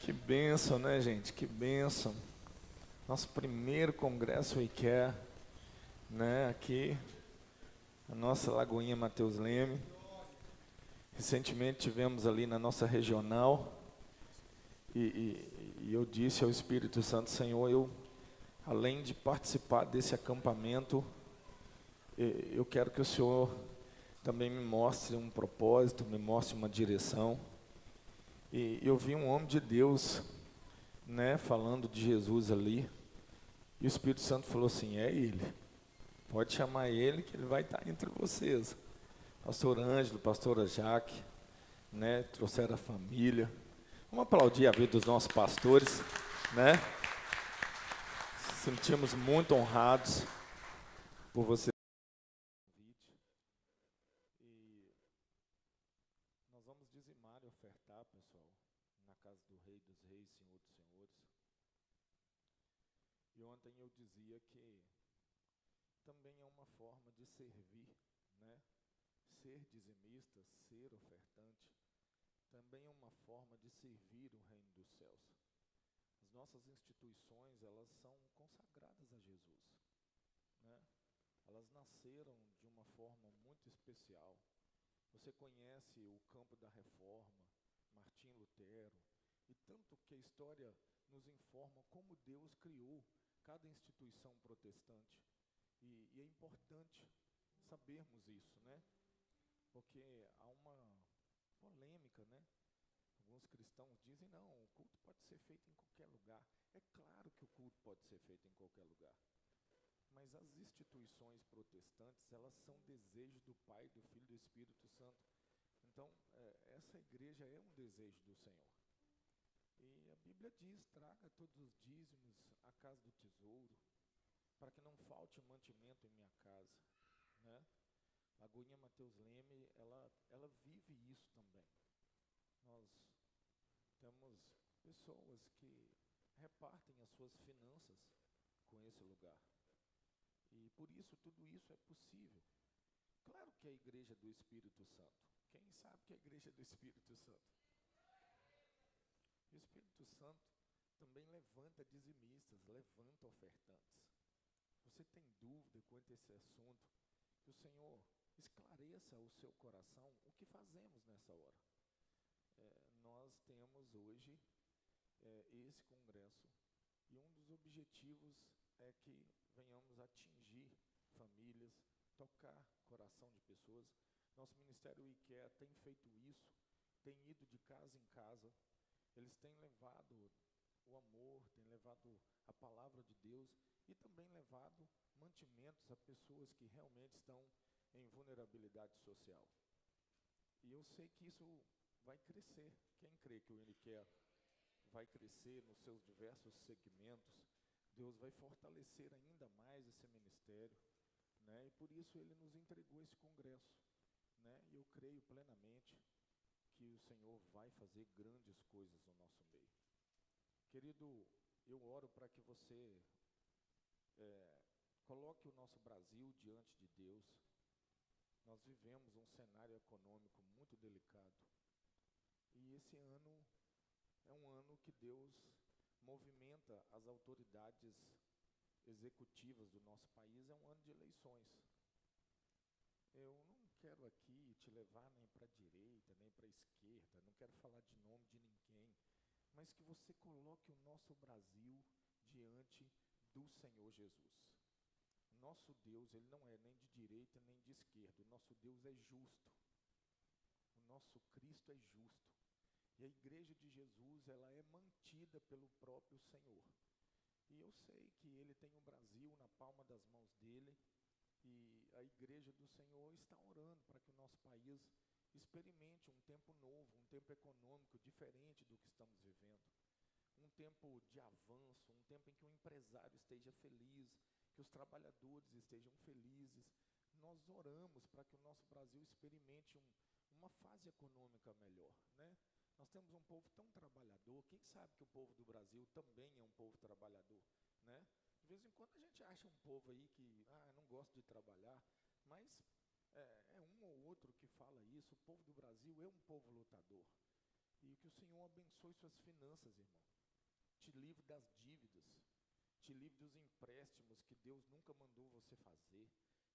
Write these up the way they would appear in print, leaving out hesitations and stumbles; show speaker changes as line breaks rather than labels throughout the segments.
Que bênção, né, gente? Que bênção. Nosso primeiro congresso IKEA, né? Aqui, a nossa Lagoinha Mateus Leme. Recentemente tivemos ali na nossa regional e eu disse ao Espírito Santo, Senhor, além de participar desse acampamento, eu quero que o Senhor também me mostre um propósito, me mostre uma direção. E eu vi um homem de Deus, né, falando de Jesus ali, e o Espírito Santo falou assim, é ele, pode chamar ele que ele vai estar entre vocês. Pastor Ângelo, pastora Jaque, né, trouxeram a família. Vamos aplaudir a vida dos nossos pastores, né? Sentimos muito honrados por você. E nós vamos dizimar e ofertar, pessoal, na casa do Rei dos Reis, Senhor dos Senhores. E ontem eu dizia que também é uma forma de servir, né? Ser dizimista, ser ofertante, também é uma forma de servir o reino dos céus. As nossas instituições, elas são consagradas a Jesus, né? Elas nasceram de uma forma muito especial. Você conhece o campo da reforma, Martim Lutero, e tanto que a história nos informa como Deus criou cada instituição protestante. E é importante sabermos isso, né? Porque há uma polêmica, né? Alguns cristãos dizem, não, o culto pode ser feito em qualquer lugar. É claro que o culto pode ser feito em qualquer lugar. Mas as instituições protestantes, elas são desejo do Pai, do Filho e do Espírito Santo. Então, essa igreja é um desejo do Senhor. E a Bíblia diz, traga todos os dízimos à casa do tesouro, para que não falte mantimento em minha casa, né? Lagoinha Mateus Leme, ela vive isso também. Nós temos pessoas que repartem as suas finanças com esse lugar. E por isso, tudo isso é possível. Claro que é a igreja do Espírito Santo. Quem sabe que é a igreja do Espírito Santo? O Espírito Santo também levanta dizimistas, levanta ofertantes. Você tem dúvida quanto a esse assunto? Que o Senhor esclareça o seu coração o que fazemos nessa hora. Nós temos hoje esse congresso e um dos objetivos é que venhamos atingir famílias, tocar coração de pessoas. Nosso Ministério IKEA tem feito isso, tem ido de casa em casa, eles têm levado o amor, têm levado a palavra de Deus e também levado mantimentos a pessoas que realmente estão em vulnerabilidade social. E eu sei que isso vai crescer. Quem crê que o IKEA vai crescer nos seus diversos segmentos, Deus vai fortalecer ainda mais esse ministério, né? E por isso Ele nos entregou esse congresso, né? E eu creio plenamente que o Senhor vai fazer grandes coisas no nosso meio. Querido, eu oro para que você coloque o nosso Brasil diante de Deus. Nós vivemos um cenário econômico muito delicado. E esse ano é um ano que Deus movimenta as autoridades executivas do nosso país, é um ano de eleições. Eu não quero aqui te levar nem para a direita, nem para a esquerda, não quero falar de nome de ninguém, mas que você coloque o nosso Brasil diante do Senhor Jesus. Nosso Deus, Ele não é nem de direita nem de esquerda, o nosso Deus é justo, o nosso Cristo é justo. E a igreja de Jesus, ela é mantida pelo próprio Senhor. E eu sei que Ele tem o Brasil na palma das mãos dEle, e a igreja do Senhor está orando para que o nosso país experimente um tempo novo, um tempo econômico diferente do que estamos vivendo. Um tempo de avanço, um tempo em que o empresário esteja feliz, que os trabalhadores estejam felizes. Nós oramos para que o nosso Brasil experimente uma fase econômica melhor, né? Nós temos um povo tão trabalhador, quem sabe que o povo do Brasil também é um povo trabalhador, né? De vez em quando a gente acha um povo aí que, não gosta de trabalhar, mas é um ou outro que fala isso. O povo do Brasil é um povo lutador. E que o Senhor abençoe suas finanças, irmão. Te livre das dívidas. Te livre dos empréstimos que Deus nunca mandou você fazer.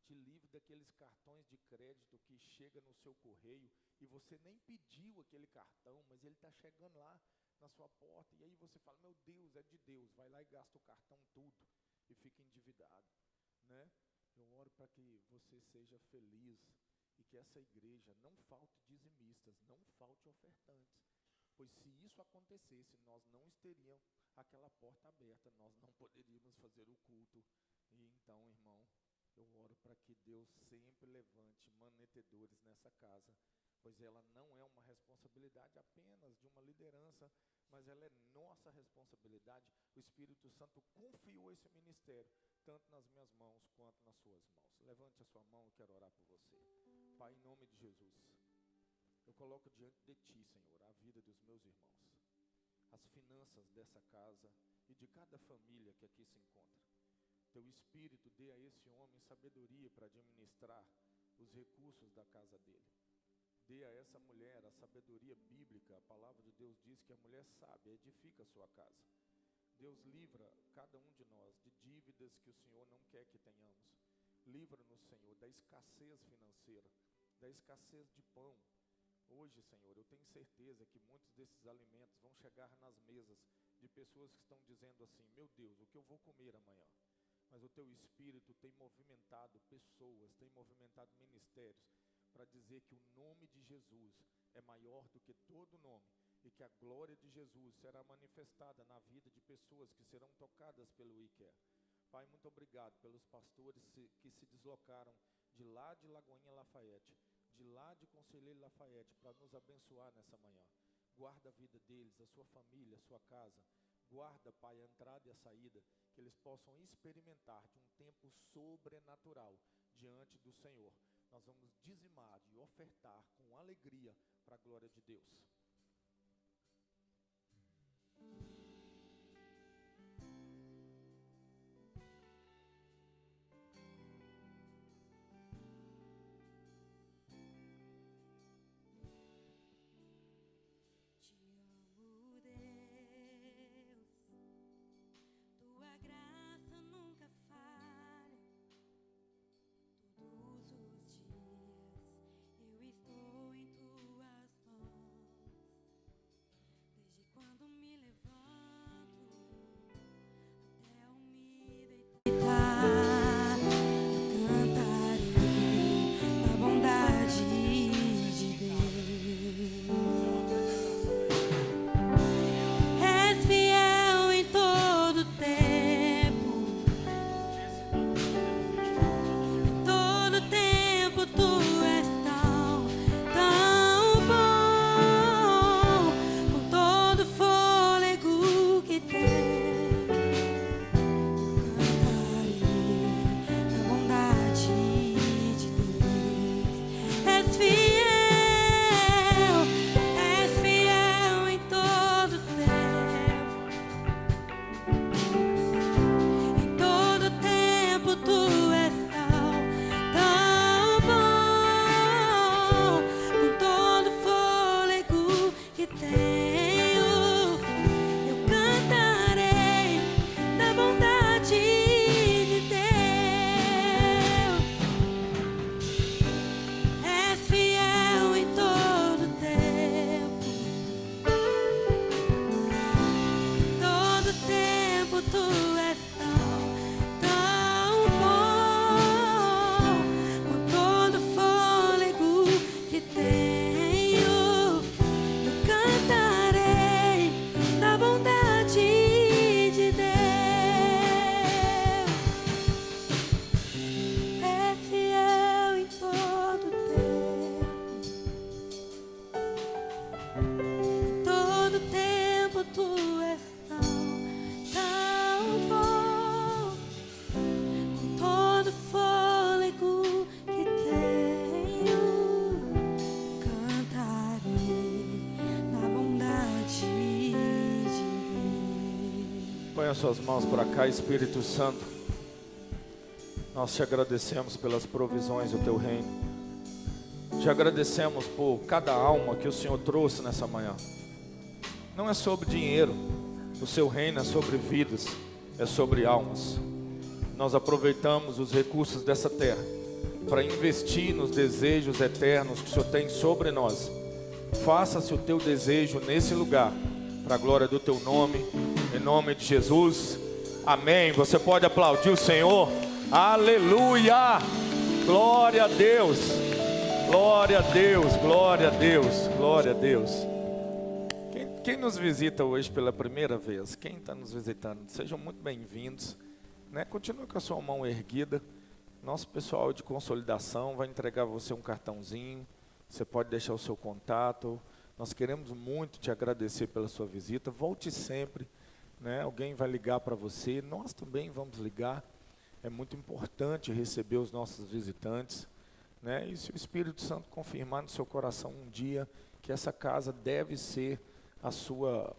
Te livre daqueles cartões de crédito que chega no seu correio e você nem pediu aquele cartão, mas ele está chegando lá na sua porta. E aí você fala, meu Deus, é de Deus. Vai lá e gasta o cartão tudo e fica endividado, né? Eu oro para que você seja feliz e que essa igreja não falte dizimistas, não falte ofertantes. Pois se isso acontecesse, nós não teríamos aquela porta aberta, nós não poderíamos fazer o culto. E então, irmão, eu oro para que Deus sempre levante manetedores nessa casa, pois ela não é uma responsabilidade apenas de uma liderança, mas ela é nossa responsabilidade. O Espírito Santo confiou esse ministério, tanto nas minhas mãos quanto nas suas mãos. Levante a sua mão, eu quero orar por você. Pai, em nome de Jesus, eu coloco diante de Ti, Senhor, a vida dos meus irmãos, as finanças dessa casa e de cada família que aqui se encontra. Teu Espírito dê a esse homem sabedoria para administrar os recursos da casa dele. Dê a essa mulher a sabedoria bíblica. A palavra de Deus diz que a mulher sábia edifica a sua casa. Deus, livra cada um de nós de dívidas que o Senhor não quer que tenhamos. Livra-nos, Senhor, da escassez financeira, da escassez de pão. Hoje, Senhor, eu tenho certeza que muitos desses alimentos vão chegar nas mesas de pessoas que estão dizendo assim, meu Deus, o que eu vou comer amanhã? Mas o Teu Espírito tem movimentado pessoas, tem movimentado ministérios para dizer que o nome de Jesus é maior do que todo nome e que a glória de Jesus será manifestada na vida de pessoas que serão tocadas pelo ICARE. Pai, muito obrigado pelos pastores que se deslocaram de lá de Lagoinha Lafayette, de lá de Conselheiro Lafayette, para nos abençoar nessa manhã. Guarda a vida deles, a sua família, a sua casa. Guarda, Pai, a entrada e a saída, que eles possam experimentar de um tempo sobrenatural diante do Senhor. Nós vamos dizimar e ofertar com alegria para a glória de Deus. Põe as suas mãos para cá, Espírito Santo. Nós te agradecemos pelas provisões do teu reino. Te agradecemos por cada alma que o Senhor trouxe nessa manhã. Não é sobre dinheiro. O seu reino é sobre vidas, é sobre almas. Nós aproveitamos os recursos dessa terra para investir nos desejos eternos que o Senhor tem sobre nós. Faça-se o teu desejo nesse lugar, para a glória do teu nome, em nome de Jesus. Amém. Você pode aplaudir o Senhor. Aleluia. Glória a Deus. Glória a Deus. Glória a Deus. Glória a Deus. Quem nos visita hoje pela primeira vez? Quem está nos visitando? Sejam muito bem-vindos, né? Continue com a sua mão erguida. Nosso pessoal de consolidação vai entregar a você um cartãozinho. Você pode deixar o seu contato. Nós queremos muito te agradecer pela sua visita. Volte sempre, né? Alguém vai ligar para você. Nós também vamos ligar. É muito importante receber os nossos visitantes, né? E se o Espírito Santo confirmar no seu coração um dia que essa casa deve ser a sua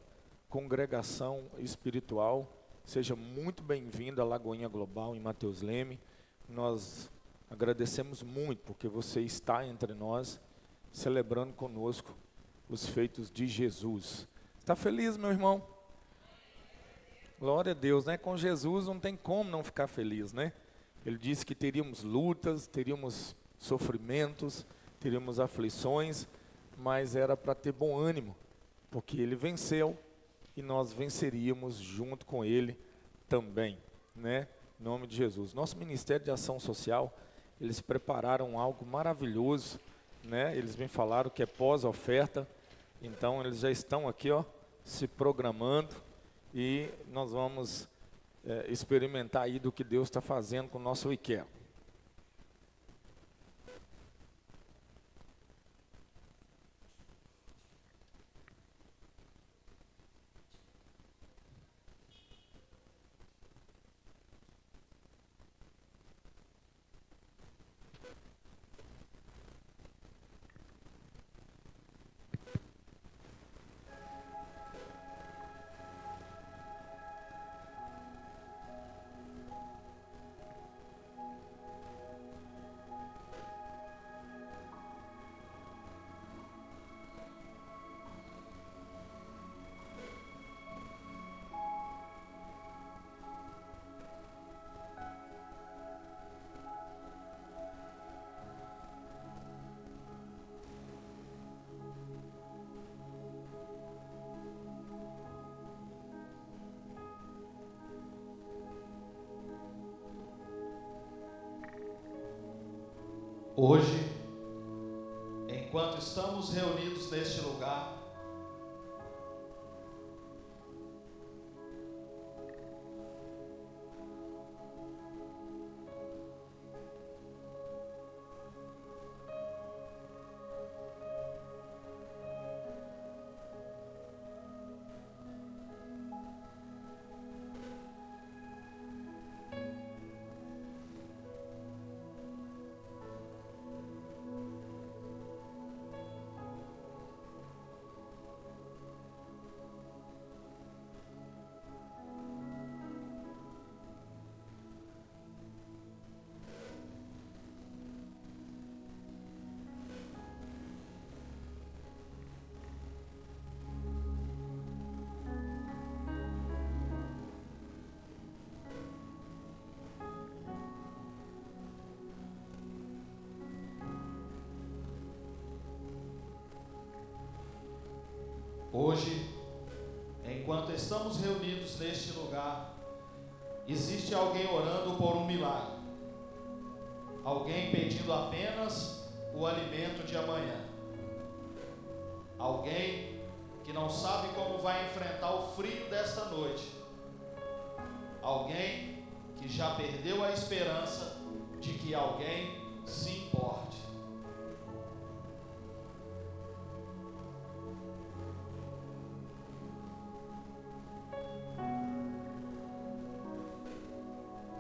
congregação espiritual, seja muito bem-vindo à Lagoinha Global em Mateus Leme. Nós agradecemos muito porque você está entre nós, celebrando conosco os feitos de Jesus. Está feliz, meu irmão? Glória a Deus, né? Com Jesus não tem como não ficar feliz, né? Ele disse que teríamos lutas, teríamos sofrimentos, teríamos aflições, mas era para ter bom ânimo, porque Ele venceu e nós venceríamos junto com Ele também, né? Em nome de Jesus. Nosso Ministério de Ação Social, eles prepararam algo maravilhoso, né? Eles me falaram que é pós-oferta, então eles já estão aqui, ó, se programando e nós vamos experimentar aí do que Deus está fazendo com o nosso IKEA.
Hoje, enquanto estamos reunidos neste lugar, existe alguém orando por um milagre, alguém pedindo apenas o alimento de amanhã, alguém que não sabe como vai enfrentar o frio desta noite, alguém que já perdeu a esperança de que alguém se importe.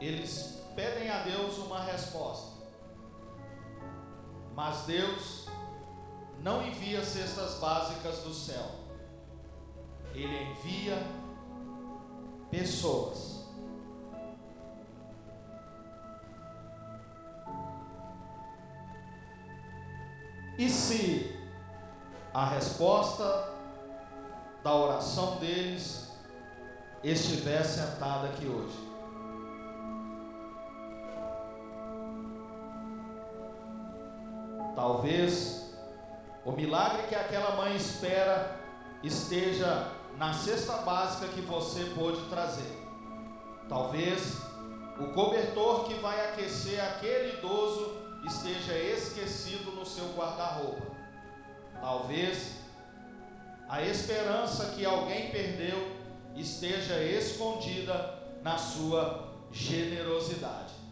Eles pedem a Deus uma resposta, mas Deus não envia cestas básicas do céu. Ele envia pessoas. E se a resposta da oração deles estiver sentado aqui hoje. Talvez o milagre que aquela mãe espera esteja na cesta básica que você pôde trazer. Talvez o cobertor que vai aquecer aquele idoso esteja esquecido no seu guarda-roupa. Talvez a esperança que alguém perdeu esteja escondida na sua generosidade.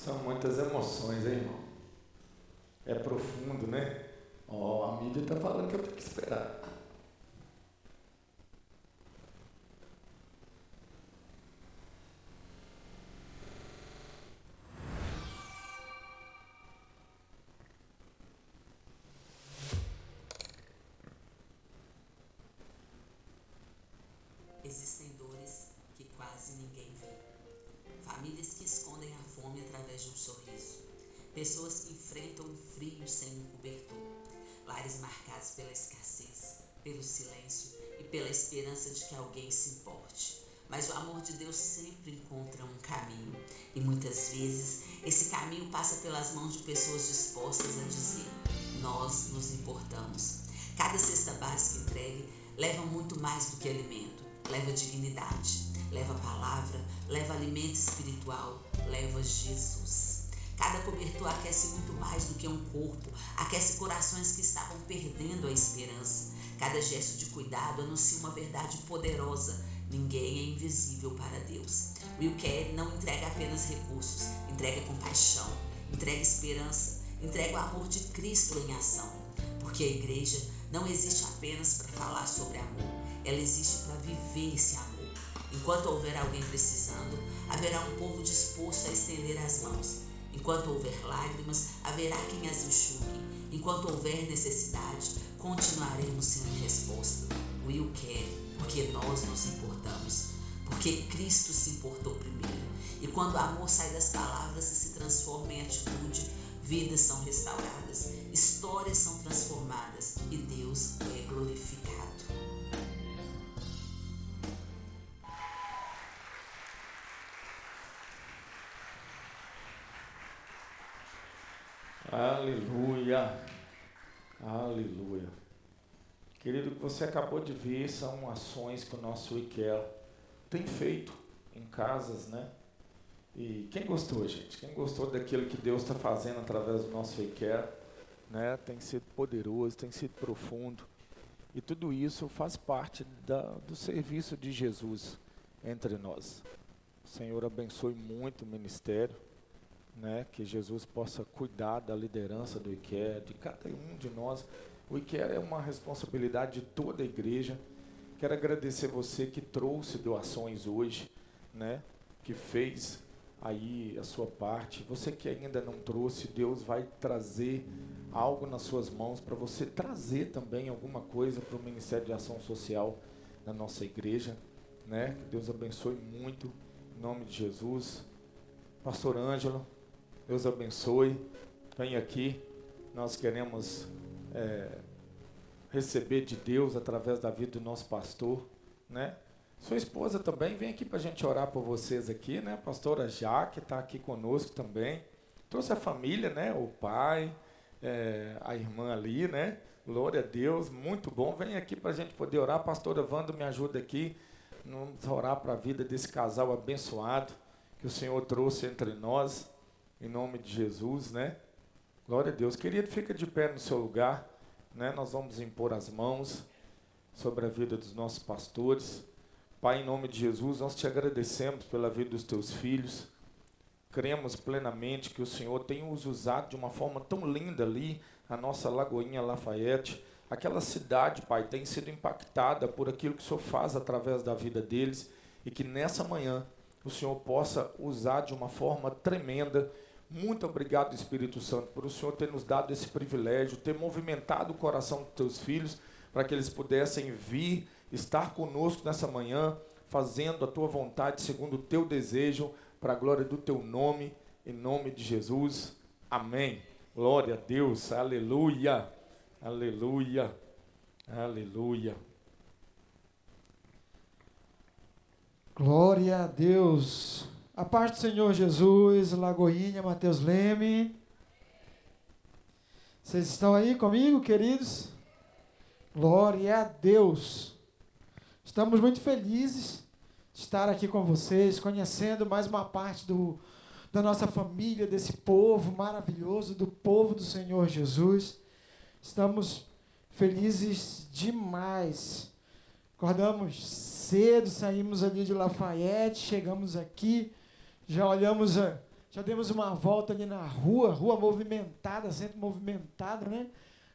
São muitas emoções, hein, irmão? É profundo, né? Ó, a mídia está falando que eu tenho que esperar.
Existem dores que quase ninguém vê. Famílias que escondem a fome através de um sorriso. Pessoas que enfrentam o frio sem um cobertor. Lares marcados pela escassez, pelo silêncio e pela esperança de que alguém se importe. Mas o amor de Deus sempre encontra um caminho. E muitas vezes esse caminho passa pelas mãos de pessoas dispostas a dizer: nós nos importamos. Cada cesta básica entregue leva muito mais do que alimento, leva dignidade, leva palavra, leva alimento espiritual, leva Jesus. Cada cobertor aquece muito mais do que um corpo, aquece corações que estavam perdendo a esperança. Cada gesto de cuidado anuncia uma verdade poderosa: ninguém é invisível para Deus. Will Carey não entrega apenas recursos, entrega compaixão, entrega esperança, entrega o amor de Cristo em ação. Porque a igreja não existe apenas para falar sobre amor, ela existe para viver esse amor. Enquanto houver alguém precisando, haverá um povo disposto a estender as mãos. Enquanto houver lágrimas, haverá quem as enxugue. Enquanto houver necessidade, continuaremos sendo resposta. Will Carey, porque nós nos importamos. Porque Cristo se importou primeiro. E quando o amor sai das palavras e se transforma em atitude, vidas são restauradas, histórias são transformadas e Deus é glorificado.
Aleluia, aleluia. Querido, o que você acabou de ver são ações que o nosso IKEA tem feito em casas, né? E quem gostou, gente? Quem gostou daquilo que Deus está fazendo através do nosso IKEA, né? Tem sido poderoso, tem sido profundo. E tudo isso faz parte do serviço de Jesus entre nós. O Senhor abençoe muito o ministério, né? Que Jesus possa cuidar da liderança do IKEA, de cada um de nós. O IKEA é uma responsabilidade de toda a igreja. Quero agradecer você que trouxe doações hoje, né? Que fez aí a sua parte. Você que ainda não trouxe, Deus vai trazer algo nas suas mãos para você trazer também alguma coisa para o Ministério de Ação Social da nossa igreja, né? Que Deus abençoe muito, em nome de Jesus. Pastor Ângelo, Deus abençoe. Vem aqui, nós queremos receber de Deus através da vida do nosso pastor, né? Sua esposa também, vem aqui para a gente orar por vocês aqui, né? A pastora Jaque está aqui conosco também. Trouxe a família, né? O pai, a irmã ali, né? Glória a Deus, muito bom. Vem aqui para a gente poder orar. A pastora Wanda me ajuda aqui. Vamos orar para a vida desse casal abençoado que o Senhor trouxe entre nós, em nome de Jesus, né? Glória a Deus. Querido, fica de pé no seu lugar, né? Nós vamos impor as mãos sobre a vida dos nossos pastores. Pai, em nome de Jesus, nós te agradecemos pela vida dos teus filhos. Cremos plenamente que o Senhor tem os usado de uma forma tão linda ali, a nossa Lagoinha Lafayette. Aquela cidade, Pai, tem sido impactada por aquilo que o Senhor faz através da vida deles e que nessa manhã o Senhor possa usar de uma forma tremenda. Muito obrigado, Espírito Santo, por o Senhor ter nos dado esse privilégio, ter movimentado o coração dos teus filhos para que eles pudessem vir, estar conosco nessa manhã, fazendo a tua vontade segundo o teu desejo, para a glória do teu nome, em nome de Jesus. Amém. Glória a Deus. Aleluia. Aleluia. Aleluia.
Glória a Deus. A paz do Senhor Jesus, Lagoinha, Mateus Leme. Vocês estão aí comigo, queridos? Glória a Deus. Estamos muito felizes de estar aqui com vocês, conhecendo mais uma parte da nossa família, desse povo maravilhoso, do povo do Senhor Jesus. Estamos felizes demais. Acordamos cedo, saímos ali de Lafayette, chegamos aqui, já demos uma volta ali na rua movimentada, sempre movimentada, né?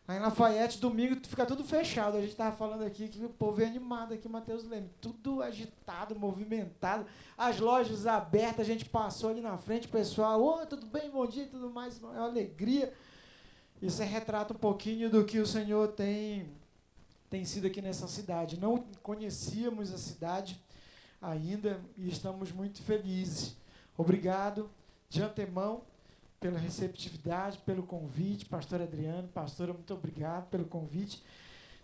Aí em Lafayette, domingo, fica tudo fechado. A gente estava falando aqui que o povo é animado aqui, Mateus Leme. Tudo agitado, movimentado. As lojas abertas, a gente passou ali na frente, o pessoal, tudo bem, bom dia e tudo mais. É uma alegria. Isso retrata um pouquinho do que o Senhor tem sido aqui nessa cidade. Não conhecíamos a cidade ainda e estamos muito felizes. Obrigado de antemão pela receptividade, pelo convite. Pastor Adriano, pastora, muito obrigado pelo convite.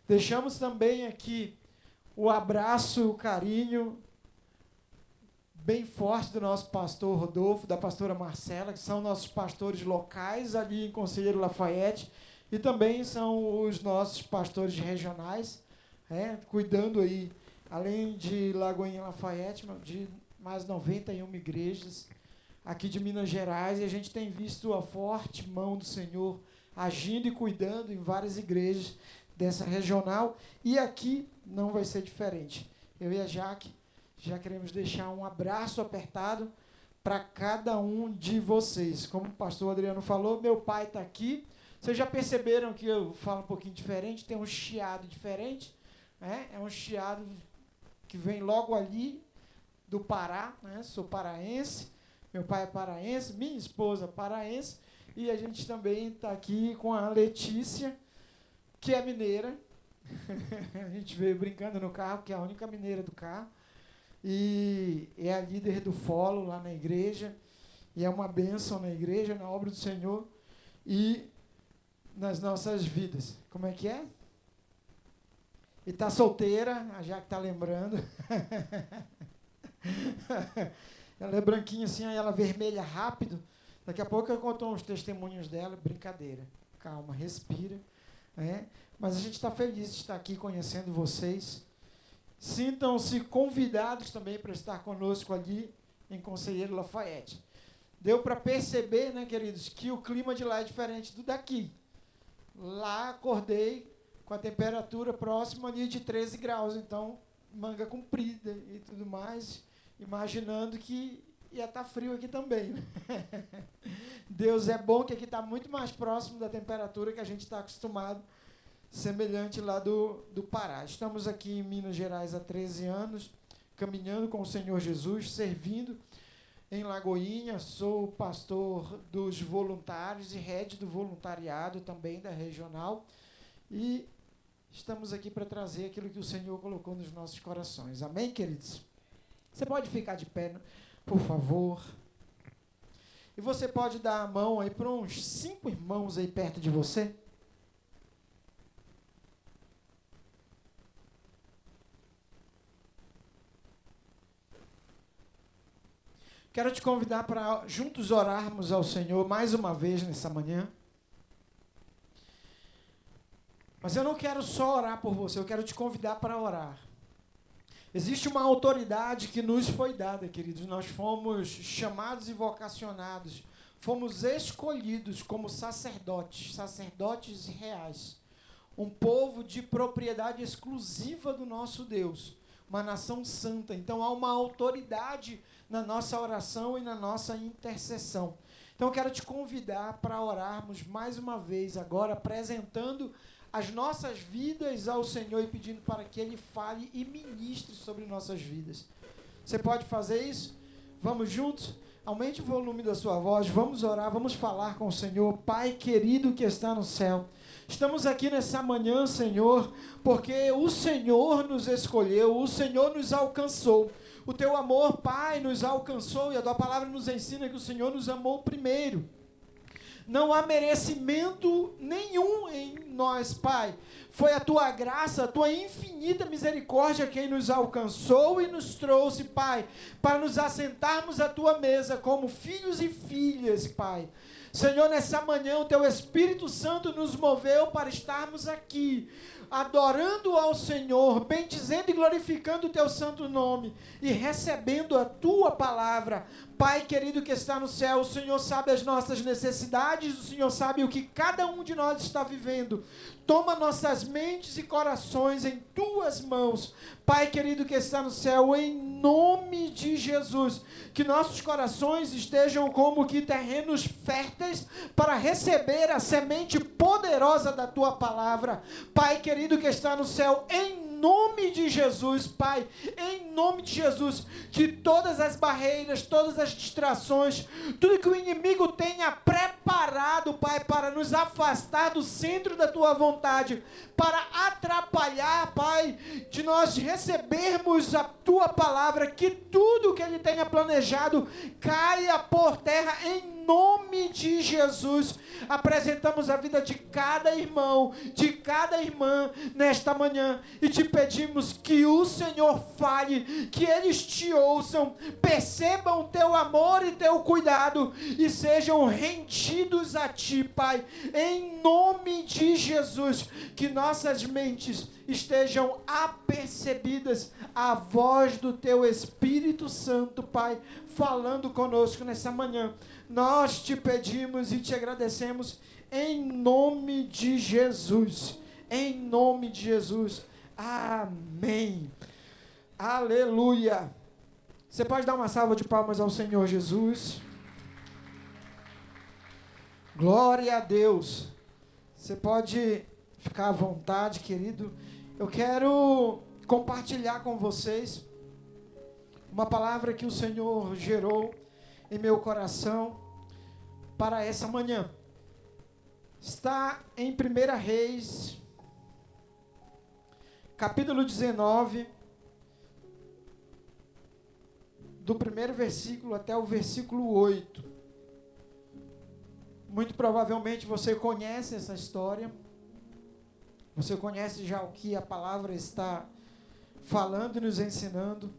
Deixamos também aqui o abraço, o carinho bem forte do nosso pastor Rodolfo, da pastora Marcela, que são nossos pastores locais ali em Conselheiro Lafayette, E também são os nossos pastores regionais, cuidando aí, além de Lagoinha Lafayette, de mais 91 igrejas aqui de Minas Gerais, e a gente tem visto a forte mão do Senhor agindo e cuidando em várias igrejas dessa regional, e aqui não vai ser diferente. Eu e a Jaque já queremos deixar um abraço apertado para cada um de vocês. Como o pastor Adriano falou, meu pai está aqui. Vocês já perceberam que eu falo um pouquinho diferente, tem um chiado diferente, né? É um chiado que vem logo ali do Pará, né? Sou paraense, meu pai é paraense, minha esposa é paraense, e a gente também está aqui com a Letícia, que é mineira. A gente veio brincando no carro, que é a única mineira do carro, e é a líder do Folo lá na igreja, e é uma bênção na igreja, na obra do Senhor e nas nossas vidas. Como é que é? E está solteira, a Jaque está lembrando. Ela é branquinha assim, aí ela vermelha rápido. Daqui a pouco eu conto uns testemunhos dela. Brincadeira, calma, respira. Mas a gente está feliz de estar aqui conhecendo vocês. Sintam-se convidados também para estar conosco ali em Conselheiro Lafayette. Deu para perceber, né, queridos, que o clima de lá é diferente do daqui. Lá acordei com a temperatura próxima ali de 13 graus, então manga comprida e tudo mais, imaginando que ia estar frio aqui também. Né? Deus é bom, que aqui está muito mais próximo da temperatura que a gente está acostumado, semelhante lá do Pará. Estamos aqui em Minas Gerais há 13 anos, caminhando com o Senhor Jesus, servindo em Lagoinha. Sou pastor dos voluntários e head do voluntariado também da regional. E estamos aqui para trazer aquilo que o Senhor colocou nos nossos corações. Amém, queridos? Você pode ficar de pé, por favor. E você pode dar a mão aí para uns 5 irmãos aí perto de você. Quero te convidar para juntos orarmos ao Senhor mais uma vez nessa manhã. Mas eu não quero só orar por você, eu quero te convidar para orar. Existe uma autoridade que nos foi dada, queridos. Nós fomos chamados e vocacionados, fomos escolhidos como sacerdotes, sacerdotes reais. Um povo de propriedade exclusiva do nosso Deus, uma nação santa. Então há uma autoridade na nossa oração e na nossa intercessão. Então eu quero te convidar para orarmos mais uma vez agora, apresentando as nossas vidas ao Senhor e pedindo para que Ele fale e ministre sobre nossas vidas. Você pode fazer isso? Vamos juntos? Aumente o volume da sua voz, vamos orar, vamos falar com o Senhor. Pai querido que está no céu, estamos aqui nessa manhã, Senhor, porque o Senhor nos escolheu, o Senhor nos alcançou. O Teu amor, Pai, nos alcançou, e a Tua palavra nos ensina que o Senhor nos amou primeiro. Não há merecimento nenhum em nós, Pai. Foi a Tua graça, a Tua infinita misericórdia quem nos alcançou e nos trouxe, Pai, para nos assentarmos à Tua mesa como filhos e filhas, Pai. Senhor, nessa manhã o Teu Espírito Santo nos moveu para estarmos aqui, adorando ao Senhor, bendizendo e glorificando o Teu santo nome e recebendo a Tua palavra. Pai querido que está no céu, o Senhor sabe as nossas necessidades, o Senhor sabe o que cada um de nós está vivendo. Toma nossas mentes e corações em Tuas mãos. Pai querido que está no céu, em nome de Jesus, que nossos corações estejam como que terrenos férteis para receber a semente poderosa da Tua palavra. Pai querido que está no céu, em nome de Jesus, Pai, em nome de Jesus, que todas as barreiras, todas as distrações, tudo que o inimigo tenha preparado, Pai, para nos afastar do centro da Tua vontade, para atrapalhar, Pai, de nós recebermos a Tua palavra, que tudo que Ele tenha planejado caia por terra em nome de Jesus, apresentamos a vida de cada irmão, de cada irmã nesta manhã e te pedimos que o Senhor fale, que eles te ouçam, percebam o teu amor e teu cuidado e sejam rendidos a ti, Pai, em nome de Jesus, que nossas mentes estejam apercebidas à voz do teu Espírito Santo, Pai, falando conosco nessa manhã. Nós te pedimos e te agradecemos em nome de Jesus. Em nome de Jesus. Amém. Aleluia. Você pode dar uma salva de palmas ao Senhor Jesus? Glória a Deus. Você pode ficar à vontade, querido. Eu quero compartilhar com vocês uma palavra que o Senhor gerou em meu coração para essa manhã. Está em 1 Reis, capítulo 19, do primeiro versículo até o versículo 8. Muito provavelmente você conhece essa história. Você conhece já o que a palavra está falando e nos ensinando.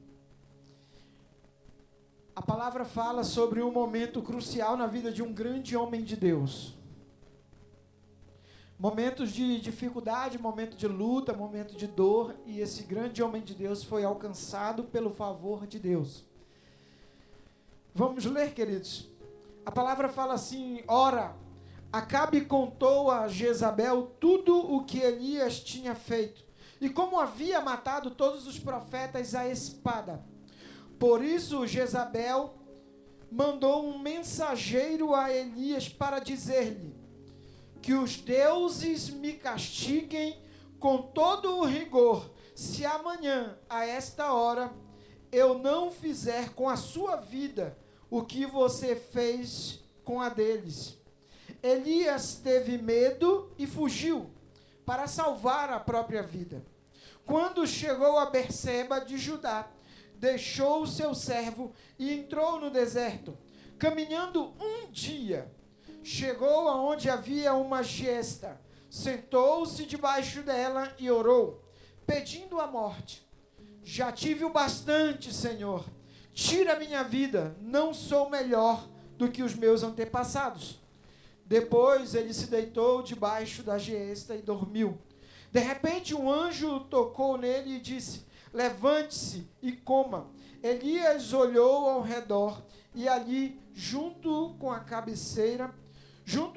A palavra fala sobre um momento crucial na vida de um grande homem de Deus. Momentos de dificuldade, momento de luta, momento de dor, e esse grande homem de Deus foi alcançado pelo favor de Deus. Vamos ler, queridos. A palavra fala assim: ora, Acabe contou a Jezabel tudo o que Elias tinha feito, e como havia matado todos os profetas à espada. Por isso Jezabel mandou um mensageiro a Elias para dizer-lhe: que os deuses me castiguem com todo o rigor, se amanhã, a esta hora, eu não fizer com a sua vida o que você fez com a deles. Elias teve medo e fugiu para salvar a própria vida. Quando chegou a Berseba de Judá, deixou o seu servo e entrou no deserto. Caminhando um dia, chegou aonde havia uma giesta, sentou-se debaixo dela e orou, pedindo a morte. Já tive o bastante, Senhor. Tira minha vida, não sou melhor do que os meus antepassados. Depois ele se deitou debaixo da giesta e dormiu. De repente um anjo tocou nele e disse: levante-se e coma. Elias olhou ao redor e ali, junto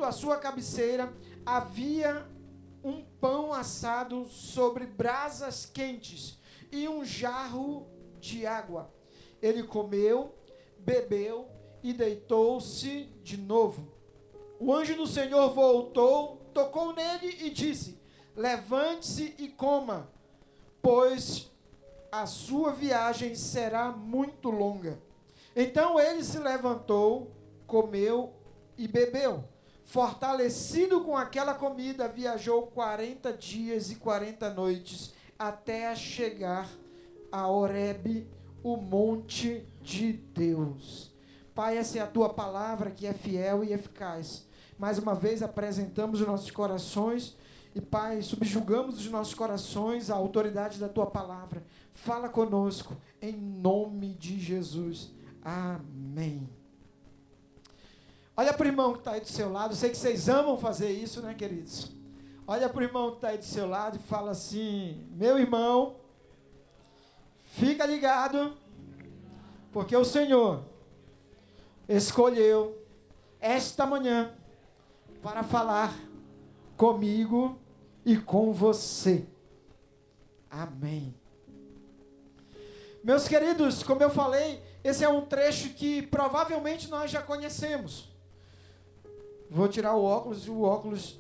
à sua cabeceira, havia um pão assado sobre brasas quentes e um jarro de água. Ele comeu, bebeu e deitou-se de novo. O anjo do Senhor voltou, tocou nele e disse: levante-se e coma, pois a sua viagem será muito longa. Então ele se levantou, comeu e bebeu. Fortalecido com aquela comida, viajou 40 dias e 40 noites até chegar a Horebe, o monte de Deus. Pai, essa é a tua palavra que é fiel e eficaz. Mais uma vez apresentamos os nossos corações e, Pai, subjugamos os nossos corações à autoridade da tua palavra. Fala conosco, em nome de Jesus. Amém. Olha para o irmão que está aí do seu lado. Eu sei que vocês amam fazer isso, né, queridos? Olha para o irmão que está aí do seu lado e fala assim: meu irmão, fica ligado, porque o Senhor escolheu esta manhã para falar comigo e com você. Amém. Meus queridos, como eu falei, esse é um trecho que provavelmente nós já conhecemos. Vou tirar o óculos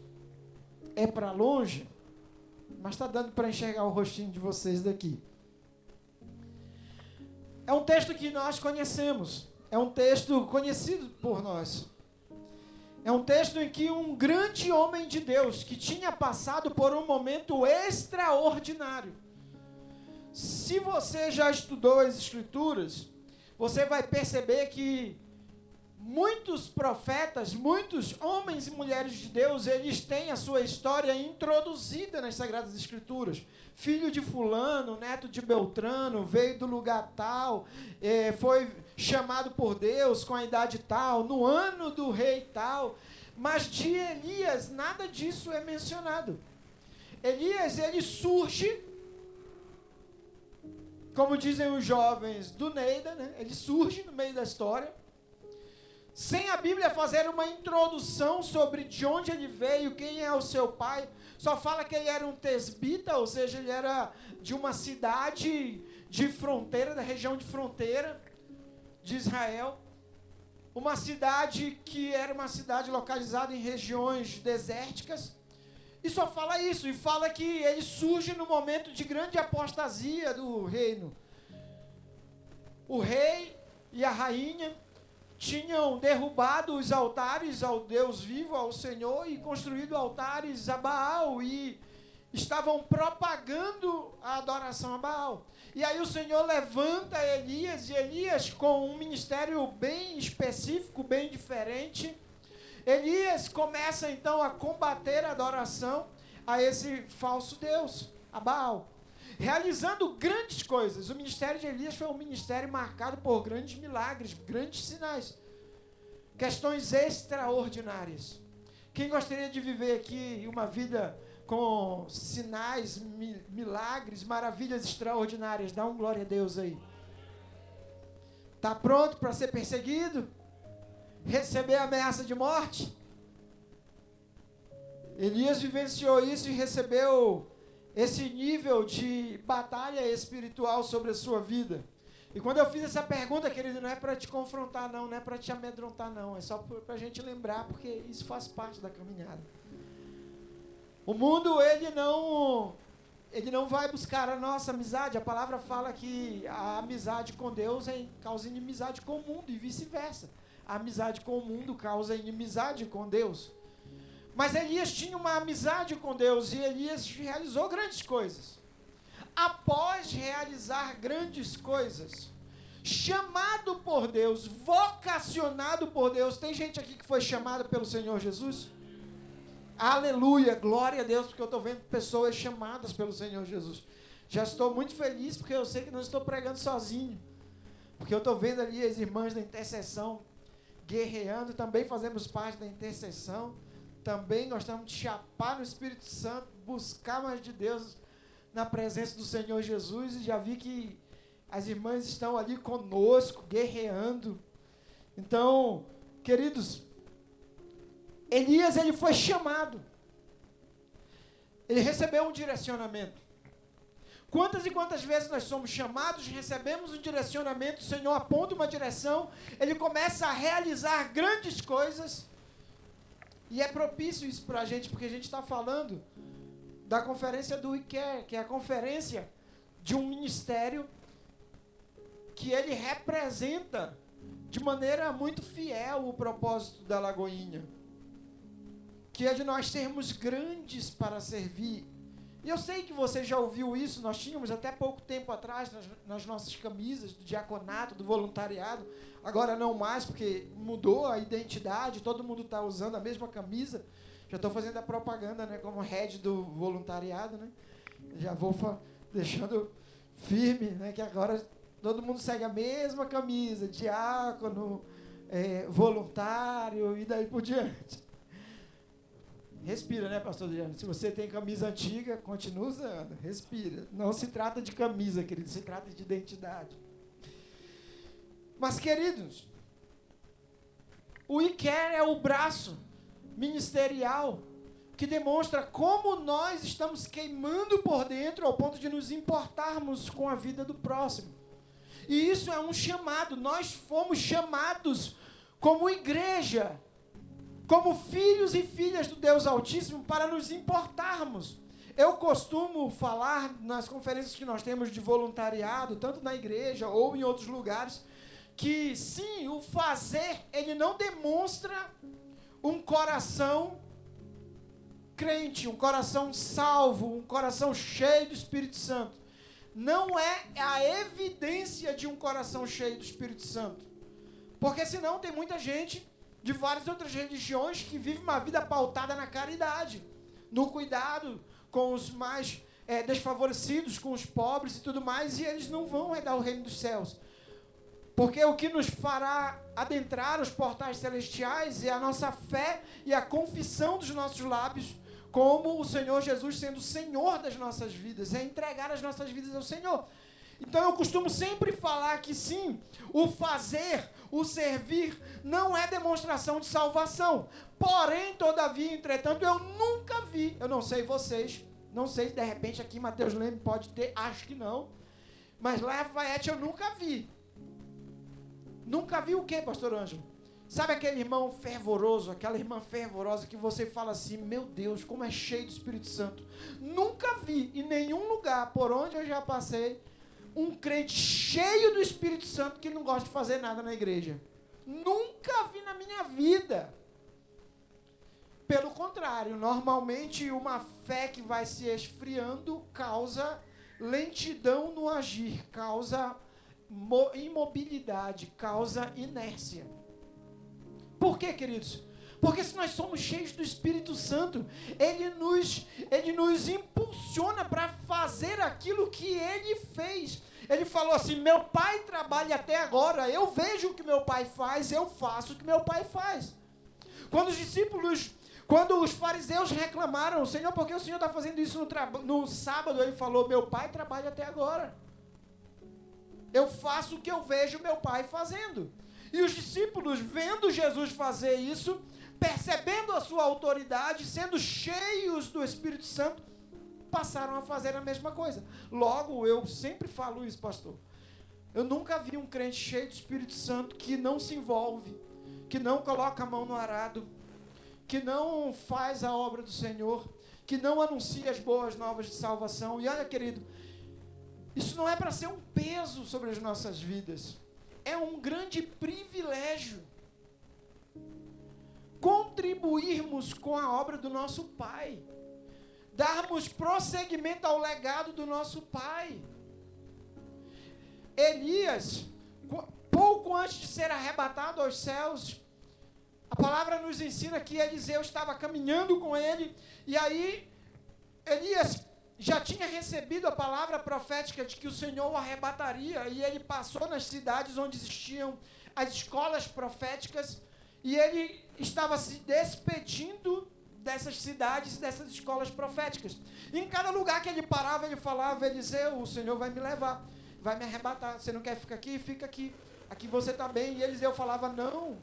é para longe, mas está dando para enxergar o rostinho de vocês daqui. É um texto que nós conhecemos, é um texto conhecido por nós. É um texto em que um grande homem de Deus, que tinha passado por um momento extraordinário. Se você já estudou as Escrituras, você vai perceber que muitos profetas, muitos homens e mulheres de Deus, eles têm a sua história introduzida nas Sagradas Escrituras. Filho de fulano, neto de Beltrano, veio do lugar tal, foi chamado por Deus com a idade tal, no ano do rei tal. Mas de Elias, nada disso é mencionado. Elias, ele surge, como dizem os jovens do Neida, né? Ele surge no meio da história, sem a Bíblia fazer uma introdução sobre de onde ele veio, quem é o seu pai. Só fala que ele era um tesbita, ou seja, ele era de uma cidade de fronteira, da região de fronteira de Israel. Uma cidade que era uma cidade localizada em regiões desérticas. E só fala isso, e fala que ele surge no momento de grande apostasia do reino. O rei e a rainha tinham derrubado os altares ao Deus vivo, ao Senhor, e construído altares a Baal, e estavam propagando a adoração a Baal. E aí o Senhor levanta Elias, e Elias, com um ministério bem específico, bem diferente, Elias começa então a combater a adoração a esse falso Deus, a Baal, realizando grandes coisas. O ministério de Elias foi um ministério marcado por grandes milagres, grandes sinais, questões extraordinárias. Quem gostaria de viver aqui uma vida com sinais, milagres, maravilhas extraordinárias? Dá um glória a Deus aí. Está pronto para ser perseguido? Receber ameaça de morte? Elias vivenciou isso e recebeu esse nível de batalha espiritual sobre a sua vida. E quando eu fiz essa pergunta, querido, não é para te confrontar não, não é para te amedrontar não, é só para a gente lembrar, porque isso faz parte da caminhada. O mundo, ele não vai buscar a nossa amizade. A palavra fala que a amizade com Deus causa inimizade com o mundo e vice-versa. A amizade com o mundo causa inimizade com Deus. Mas Elias tinha uma amizade com Deus e Elias realizou grandes coisas. Após realizar grandes coisas, chamado por Deus, vocacionado por Deus, tem gente aqui que foi chamada pelo Senhor Jesus? Aleluia, glória a Deus, porque eu estou vendo pessoas chamadas pelo Senhor Jesus. Já estou muito feliz, porque eu sei que não estou pregando sozinho. Porque eu estou vendo ali as irmãs da intercessão guerreando, também fazemos parte da intercessão. Também gostamos de chapar no Espírito Santo, buscar mais de Deus na presença do Senhor Jesus. E já vi que as irmãs estão ali conosco, guerreando. Então, queridos, Elias, ele foi chamado. Ele recebeu um direcionamento. Quantas e quantas vezes nós somos chamados, recebemos um direcionamento, o Senhor aponta uma direção, Ele começa a realizar grandes coisas, e é propício isso para a gente, porque a gente está falando da conferência do ICARE, que é a conferência de um ministério que ele representa de maneira muito fiel o propósito da Lagoinha, que é de nós sermos grandes para servir. E eu sei que você já ouviu isso, nós tínhamos até pouco tempo atrás nas nossas camisas do diaconato, do voluntariado, agora não mais, porque mudou a identidade, todo mundo está usando a mesma camisa. Já estou fazendo a propaganda, né, como head do voluntariado, né? Já vou deixando firme, né, que agora todo mundo segue a mesma camisa, diácono, voluntário e daí por diante. Respira, né, pastor Adriano? Se você tem camisa antiga, continua usando. Respira. Não se trata de camisa, querido, se trata de identidade. Mas, queridos, o ICARE é o braço ministerial que demonstra como nós estamos queimando por dentro ao ponto de nos importarmos com a vida do próximo. E isso é um chamado. Nós fomos chamados como igreja, como filhos e filhas do Deus Altíssimo, para nos importarmos. Eu costumo falar nas conferências que nós temos de voluntariado, tanto na igreja ou em outros lugares, que sim, o fazer, ele não demonstra um coração crente, um coração salvo, um coração cheio do Espírito Santo. Não é a evidência de um coração cheio do Espírito Santo. Porque senão tem muita gente de várias outras religiões que vive uma vida pautada na caridade, no cuidado com os mais desfavorecidos, com os pobres e tudo mais, e eles não vão herdar o reino dos céus. Porque o que nos fará adentrar os portais celestiais é a nossa fé e a confissão dos nossos lábios, como o Senhor Jesus sendo o Senhor das nossas vidas, é entregar as nossas vidas ao Senhor. Então eu costumo sempre falar que sim, o fazer, o servir, não é demonstração de salvação. Porém, todavia, entretanto, eu nunca vi, eu não sei vocês, não sei se de repente aqui Mateus Leme pode ter, acho que não, mas Lafayette eu nunca vi. Nunca vi o quê, pastor Ângelo? Sabe aquele irmão fervoroso, aquela irmã fervorosa que você fala assim, meu Deus, como é cheio do Espírito Santo. Nunca vi em nenhum lugar por onde eu já passei um crente cheio do Espírito Santo que não gosta de fazer nada na igreja. Nunca vi na minha vida. Pelo contrário, normalmente uma fé que vai se esfriando causa lentidão no agir, causa imobilidade, causa inércia. Por quê, queridos? Porque se nós somos cheios do Espírito Santo, Ele nos impulsiona para fazer aquilo que Ele fez. Ele falou assim, meu pai trabalha até agora, eu vejo o que meu pai faz, eu faço o que meu pai faz. Quando os fariseus reclamaram, Senhor, por que o Senhor está fazendo isso no sábado? Ele falou, meu pai trabalha até agora. Eu faço o que eu vejo meu pai fazendo. E os discípulos, vendo Jesus fazer isso, percebendo a sua autoridade, sendo cheios do Espírito Santo, passaram a fazer a mesma coisa. Logo, eu sempre falo isso, pastor. Eu nunca vi um crente cheio do Espírito Santo que não se envolve, que não coloca a mão no arado, que não faz a obra do Senhor, que não anuncia as boas novas de salvação. E olha, querido, isso não é para ser um peso sobre as nossas vidas. É um grande privilégio contribuirmos com a obra do nosso Pai, darmos prosseguimento ao legado do nosso Pai. Elias, pouco antes de ser arrebatado aos céus, a palavra nos ensina que Eliseu estava caminhando com ele, e aí Elias já tinha recebido a palavra profética de que o Senhor o arrebataria, e ele passou nas cidades onde existiam as escolas proféticas, e ele estava se despedindo dessas cidades, dessas escolas proféticas. E em cada lugar que ele parava, ele falava, Eliseu, o Senhor vai me levar, vai me arrebatar, você não quer ficar aqui? Fica aqui, aqui você está bem. E Eliseu falava, não,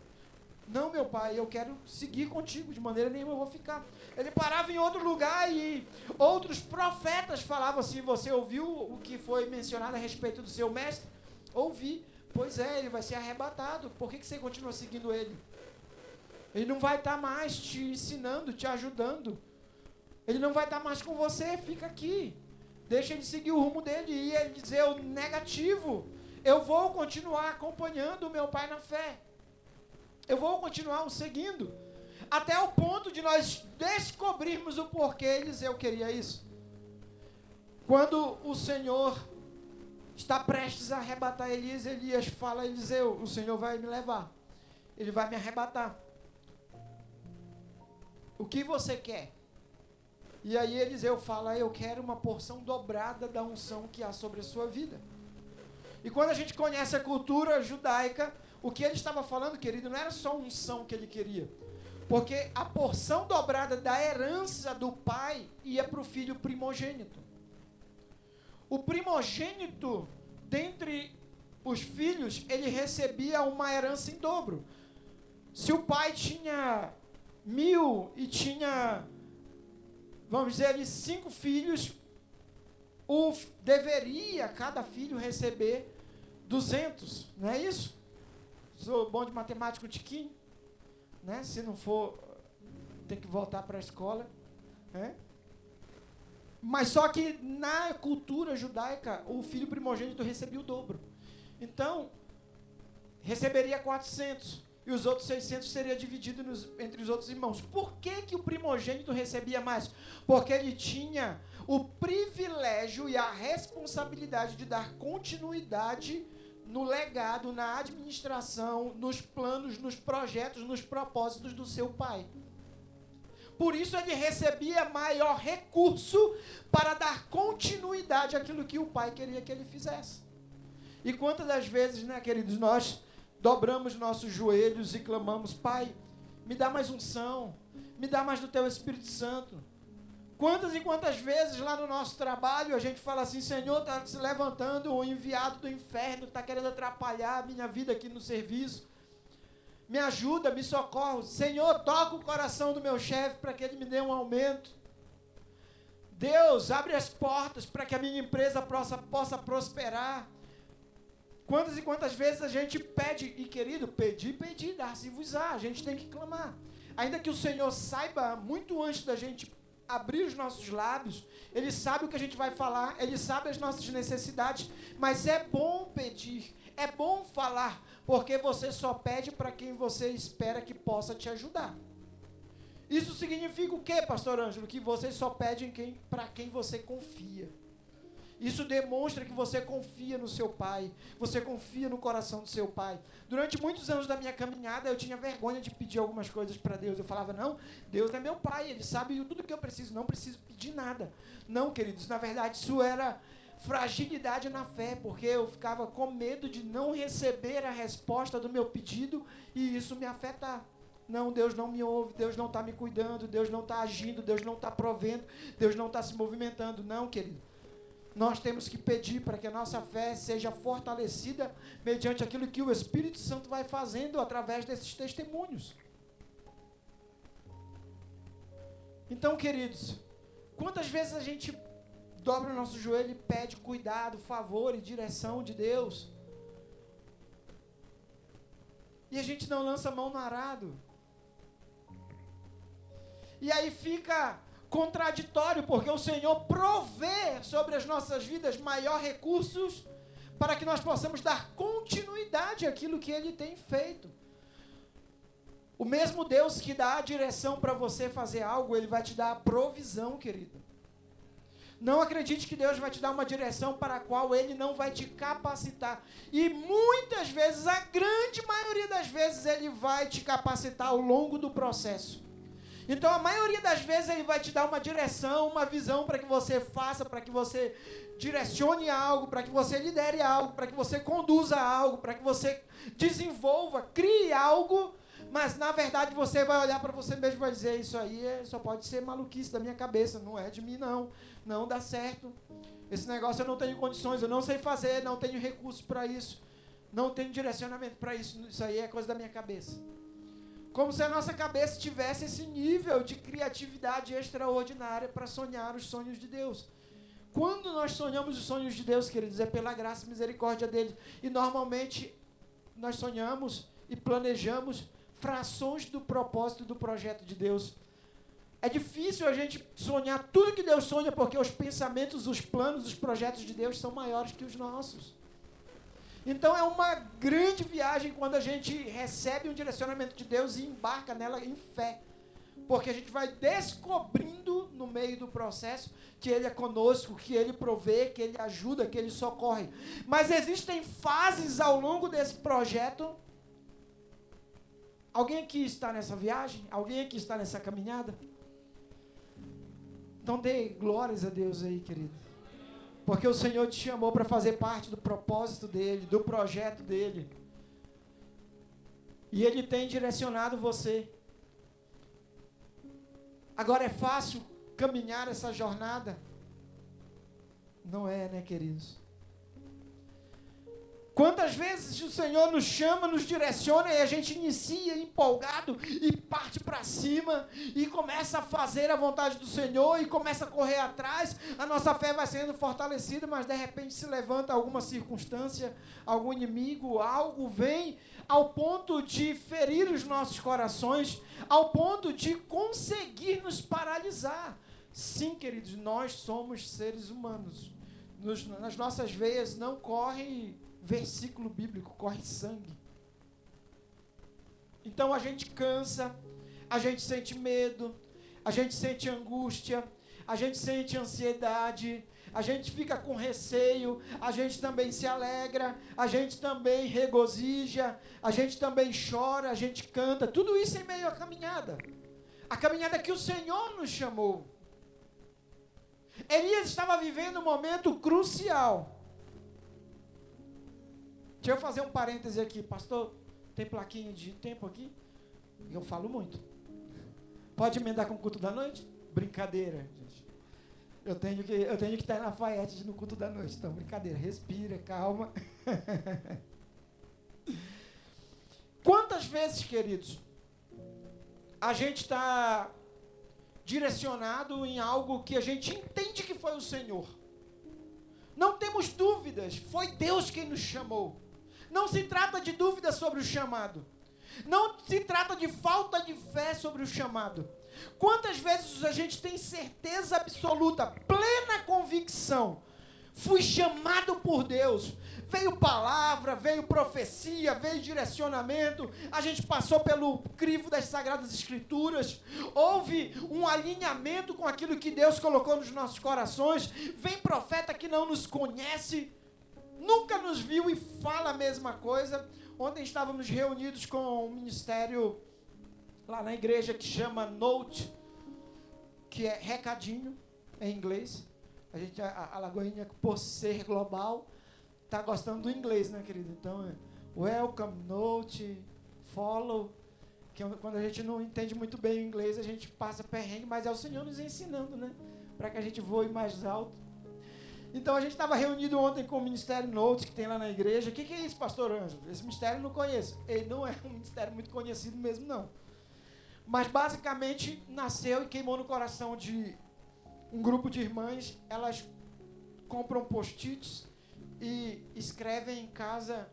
meu pai, eu quero seguir contigo, de maneira nenhuma eu vou ficar. Ele parava em outro lugar e outros profetas falavam assim, você ouviu o que foi mencionado a respeito do seu mestre? Ouvi. Pois é, ele vai ser arrebatado. Por que você continua seguindo ele? Ele não vai estar mais te ensinando, te ajudando. Ele não vai estar mais com você, fica aqui. Deixa ele seguir o rumo dele. E ele dizer o negativo. Eu vou continuar acompanhando o meu pai na fé. Eu vou continuar o seguindo. Até o ponto de nós descobrirmos o porquê Eliseu queria isso. Quando o Senhor está prestes a arrebatar Elias, Elias fala a Eliseu, o Senhor vai me levar. Ele vai me arrebatar. O que você quer? E aí Eliseu fala, eu quero uma porção dobrada da unção que há sobre a sua vida. E quando a gente conhece a cultura judaica, o que ele estava falando, querido, não era só unção que ele queria. Porque a porção dobrada da herança do pai ia para o filho primogênito. O primogênito, dentre os filhos, ele recebia uma herança em dobro. Se o pai tinha 1000 e tinha, vamos dizer, 5 filhos, deveria cada filho receber 200, não é isso? Sou bom de matemática um tiquinho, né? Se não for, tem que voltar para a escola, né? Mas só que na cultura judaica, o filho primogênito recebia o dobro. Então, receberia 400, e os outros 600 seria dividido entre os outros irmãos. Por que o primogênito recebia mais? Porque ele tinha o privilégio e a responsabilidade de dar continuidade no legado, na administração, nos planos, nos projetos, nos propósitos do seu pai. Por isso ele recebia maior recurso para dar continuidade àquilo que o pai queria que ele fizesse. E quantas das vezes, né, queridos, nós dobramos nossos joelhos e clamamos: Pai, me dá mais unção, me dá mais do teu Espírito Santo. Quantas e quantas vezes lá no nosso trabalho a gente fala assim: Senhor, está se levantando o enviado do inferno, está querendo atrapalhar a minha vida aqui no serviço. Me ajuda, me socorre. Senhor, toca o coração do meu chefe para que ele me dê um aumento. Deus, abre as portas para que a minha empresa possa prosperar. Quantas e quantas vezes a gente pede, e querido, pedir, dar-se-vos-á. A gente tem que clamar. Ainda que o Senhor saiba muito antes da gente abrir os nossos lábios, Ele sabe o que a gente vai falar, Ele sabe as nossas necessidades, mas é bom pedir, é bom falar, porque você só pede para quem você espera que possa te ajudar. Isso significa o quê, pastor Ângelo? Que você só pede para quem você confia. Isso demonstra que você confia no seu pai, você confia no coração do seu pai. Durante muitos anos da minha caminhada, eu tinha vergonha de pedir algumas coisas para Deus. Eu falava: não, Deus é meu pai, Ele sabe tudo que eu preciso, não preciso pedir nada. Não, queridos, na verdade isso era fragilidade na fé, porque eu ficava com medo de não receber a resposta do meu pedido e isso me afetar. Não, Deus não me ouve, Deus não está me cuidando, Deus não está agindo, Deus não está provendo, Deus não está se movimentando. Não, querido. Nós temos que pedir para que a nossa fé seja fortalecida mediante aquilo que o Espírito Santo vai fazendo através desses testemunhos. Então, queridos, quantas vezes a gente dobra o nosso joelho e pede cuidado, favor e direção de Deus, e a gente não lança a mão no arado? E aí fica contraditório, porque o Senhor provê sobre as nossas vidas maior recursos para que nós possamos dar continuidade àquilo que Ele tem feito. O mesmo Deus que dá a direção para você fazer algo, Ele vai te dar a provisão, querido. Não acredite que Deus vai te dar uma direção para a qual Ele não vai te capacitar. E muitas vezes, a grande maioria das vezes, Ele vai te capacitar ao longo do processo. Então, a maioria das vezes, Ele vai te dar uma direção, uma visão para que você faça, para que você direcione algo, para que você lidere algo, para que você conduza algo, para que você desenvolva, crie algo, mas, na verdade, você vai olhar para você mesmo e vai dizer: isso aí só pode ser maluquice da minha cabeça, não é de mim, não. Não dá certo. Esse negócio eu não tenho condições, eu não sei fazer, não tenho recursos para isso, não tenho direcionamento para isso, isso aí é coisa da minha cabeça. Como se a nossa cabeça tivesse esse nível de criatividade extraordinária para sonhar os sonhos de Deus. Quando nós sonhamos os sonhos de Deus, queridos, é pela graça e misericórdia dele. E normalmente nós sonhamos e planejamos frações do propósito do projeto de Deus. É difícil a gente sonhar tudo que Deus sonha, porque os pensamentos, os planos, os projetos de Deus são maiores que os nossos. Então é uma grande viagem quando a gente recebe um direcionamento de Deus e embarca nela em fé. Porque a gente vai descobrindo no meio do processo que Ele é conosco, que Ele provê, que Ele ajuda, que Ele socorre. Mas existem fases ao longo desse projeto. Alguém aqui está nessa viagem? Alguém aqui está nessa caminhada? Então dê glórias a Deus aí, querido. Porque o Senhor te chamou para fazer parte do propósito dEle, do projeto dEle. E Ele tem direcionado você. Agora, é fácil caminhar essa jornada? Não é, né, queridos? Quantas vezes o Senhor nos chama, nos direciona e a gente inicia empolgado e parte para cima e começa a fazer a vontade do Senhor e começa a correr atrás, a nossa fé vai sendo fortalecida, mas de repente se levanta alguma circunstância, algum inimigo, algo vem ao ponto de ferir os nossos corações, ao ponto de conseguir nos paralisar. Sim, queridos, nós somos seres humanos. Nas nossas veias não corre versículo bíblico, corre sangue. Então a gente cansa, a gente sente medo, a gente sente angústia, a gente sente ansiedade, a gente fica com receio, a gente também se alegra, a gente também regozija, a gente também chora, a gente canta, tudo isso em meio à caminhada. A caminhada que o Senhor nos chamou. Elias estava vivendo um momento crucial. Deixa eu fazer um parêntese aqui. Pastor, tem plaquinha de tempo aqui? Eu falo muito. Pode emendar com o culto da noite? Brincadeira, gente. Eu tenho que estar na Lafayette no culto da noite. Então, brincadeira. Respira, calma. Quantas vezes, queridos, a gente está direcionado em algo que a gente entende que foi o Senhor? Não temos dúvidas, foi Deus quem nos chamou. Não se trata de dúvida sobre o chamado. Não se trata de falta de fé sobre o chamado. Quantas vezes a gente tem certeza absoluta, plena convicção, fui chamado por Deus, veio palavra, veio profecia, veio direcionamento, a gente passou pelo crivo das Sagradas Escrituras, houve um alinhamento com aquilo que Deus colocou nos nossos corações, vem profeta que não nos conhece, nunca nos viu e fala a mesma coisa. Ontem estávamos reunidos com um ministério lá na igreja que chama Note, que é recadinho em inglês. A gente, a Lagoinha, por ser global, está gostando do inglês, né, querido? Então, welcome, note, follow, que quando a gente não entende muito bem o inglês, a gente passa perrengue, mas é o Senhor nos ensinando, né? Para que a gente voe mais alto. Então, a gente estava reunido ontem com o Ministério Notes, que tem lá na igreja. O que é isso, pastor Ângelo? Esse ministério eu não conheço. Ele não é um ministério muito conhecido mesmo, não. Mas, basicamente, nasceu e queimou no coração de um grupo de irmãs. Elas compram post-its e escrevem em casa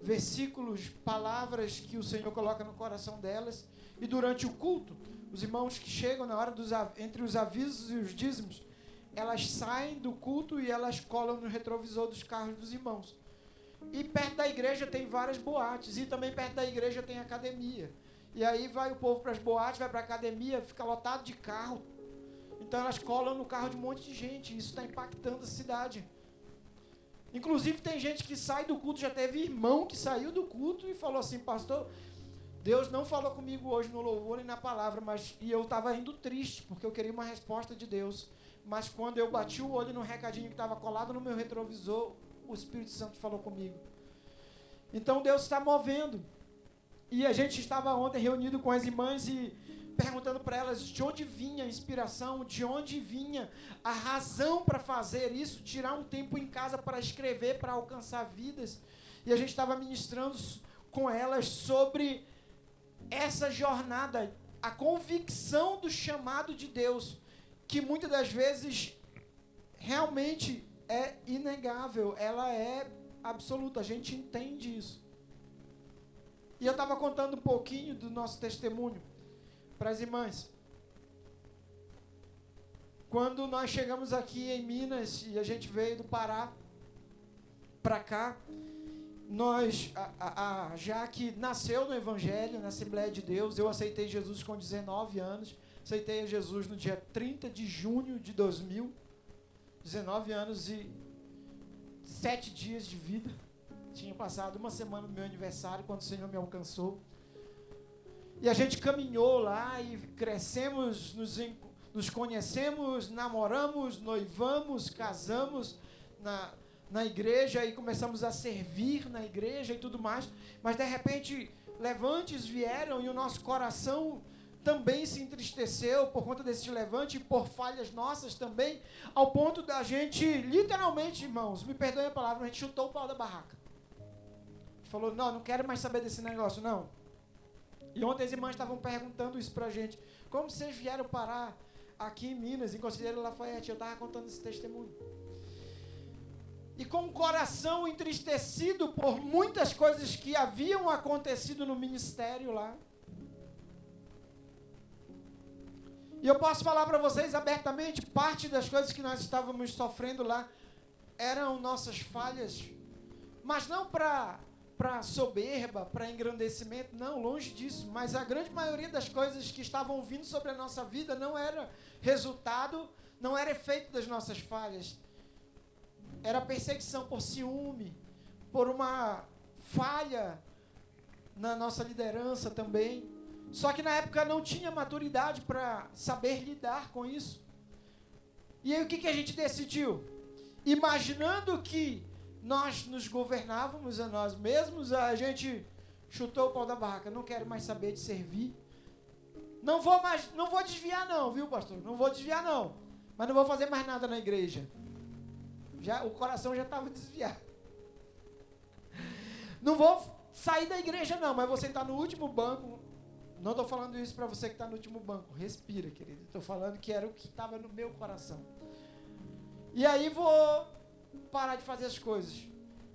versículos, palavras que o Senhor coloca no coração delas. E durante o culto, os irmãos que chegam na hora entre os avisos e os dízimos, elas saem do culto e elas colam no retrovisor dos carros dos irmãos. E perto da igreja tem várias boates, e também perto da igreja tem academia. E aí vai o povo para as boates, vai para a academia, fica lotado de carro. Então elas colam no carro de um monte de gente, isso está impactando a cidade. Inclusive tem gente que sai do culto, já teve irmão que saiu do culto e falou assim: pastor, Deus não falou comigo hoje no louvor nem na palavra, e eu estava indo triste, porque eu queria uma resposta de Deus. Mas quando eu bati o olho no recadinho que estava colado no meu retrovisor, o Espírito Santo falou comigo. Então Deus está movendo. E a gente estava ontem reunido com as irmãs e perguntando para elas de onde vinha a inspiração, de onde vinha a razão para fazer isso, tirar um tempo em casa para escrever, para alcançar vidas. E a gente estava ministrando com elas sobre essa jornada, a convicção do chamado de Deus, que muitas das vezes realmente é inegável, ela é absoluta, a gente entende isso. E eu estava contando um pouquinho do nosso testemunho para as irmãs. Quando nós chegamos aqui em Minas e a gente veio do Pará para cá, nós, a Jaque nasceu no Evangelho, na Assembleia de Deus. Eu aceitei Jesus com 19 anos. Aceitei a Jesus no dia 30 de junho de 2000. 19 anos e 7 dias de vida. Tinha passado uma semana do meu aniversário quando o Senhor me alcançou. E a gente caminhou lá e crescemos, nos conhecemos, namoramos, noivamos, casamos na igreja e começamos a servir na igreja e tudo mais. Mas de repente, levantes vieram e o nosso coração também se entristeceu por conta desse levante e por falhas nossas também, ao ponto da gente, literalmente, irmãos, me perdoem a palavra, a gente chutou o pau da barraca. Falou, não quero mais saber desse negócio, não. E ontem as irmãs estavam perguntando isso pra gente. Como vocês vieram parar aqui em Minas, em Conselheiro Lafayette? Eu estava contando esse testemunho. E com o coração entristecido por muitas coisas que haviam acontecido no ministério lá. E eu posso falar para vocês abertamente, parte das coisas que nós estávamos sofrendo lá eram nossas falhas, mas não para soberba, para engrandecimento, não, longe disso. Mas a grande maioria das coisas que estavam vindo sobre a nossa vida não era resultado, não era efeito das nossas falhas. era perseguição por ciúme, por uma falha na nossa liderança também. Só que na época não tinha maturidade para saber lidar com isso. E aí o que a gente decidiu? Imaginando que nós nos governávamos a nós mesmos, a gente chutou o pau da barraca. Não quero mais saber de servir. Não vou desviar não, viu, pastor? Não vou desviar não. Mas não vou fazer mais nada na igreja. O coração já estava desviado. Não vou sair da igreja não, mas você está no último banco. Não estou falando isso para você que está no último banco. Respira, querido. Estou falando que era o que estava no meu coração. E aí vou parar de fazer as coisas.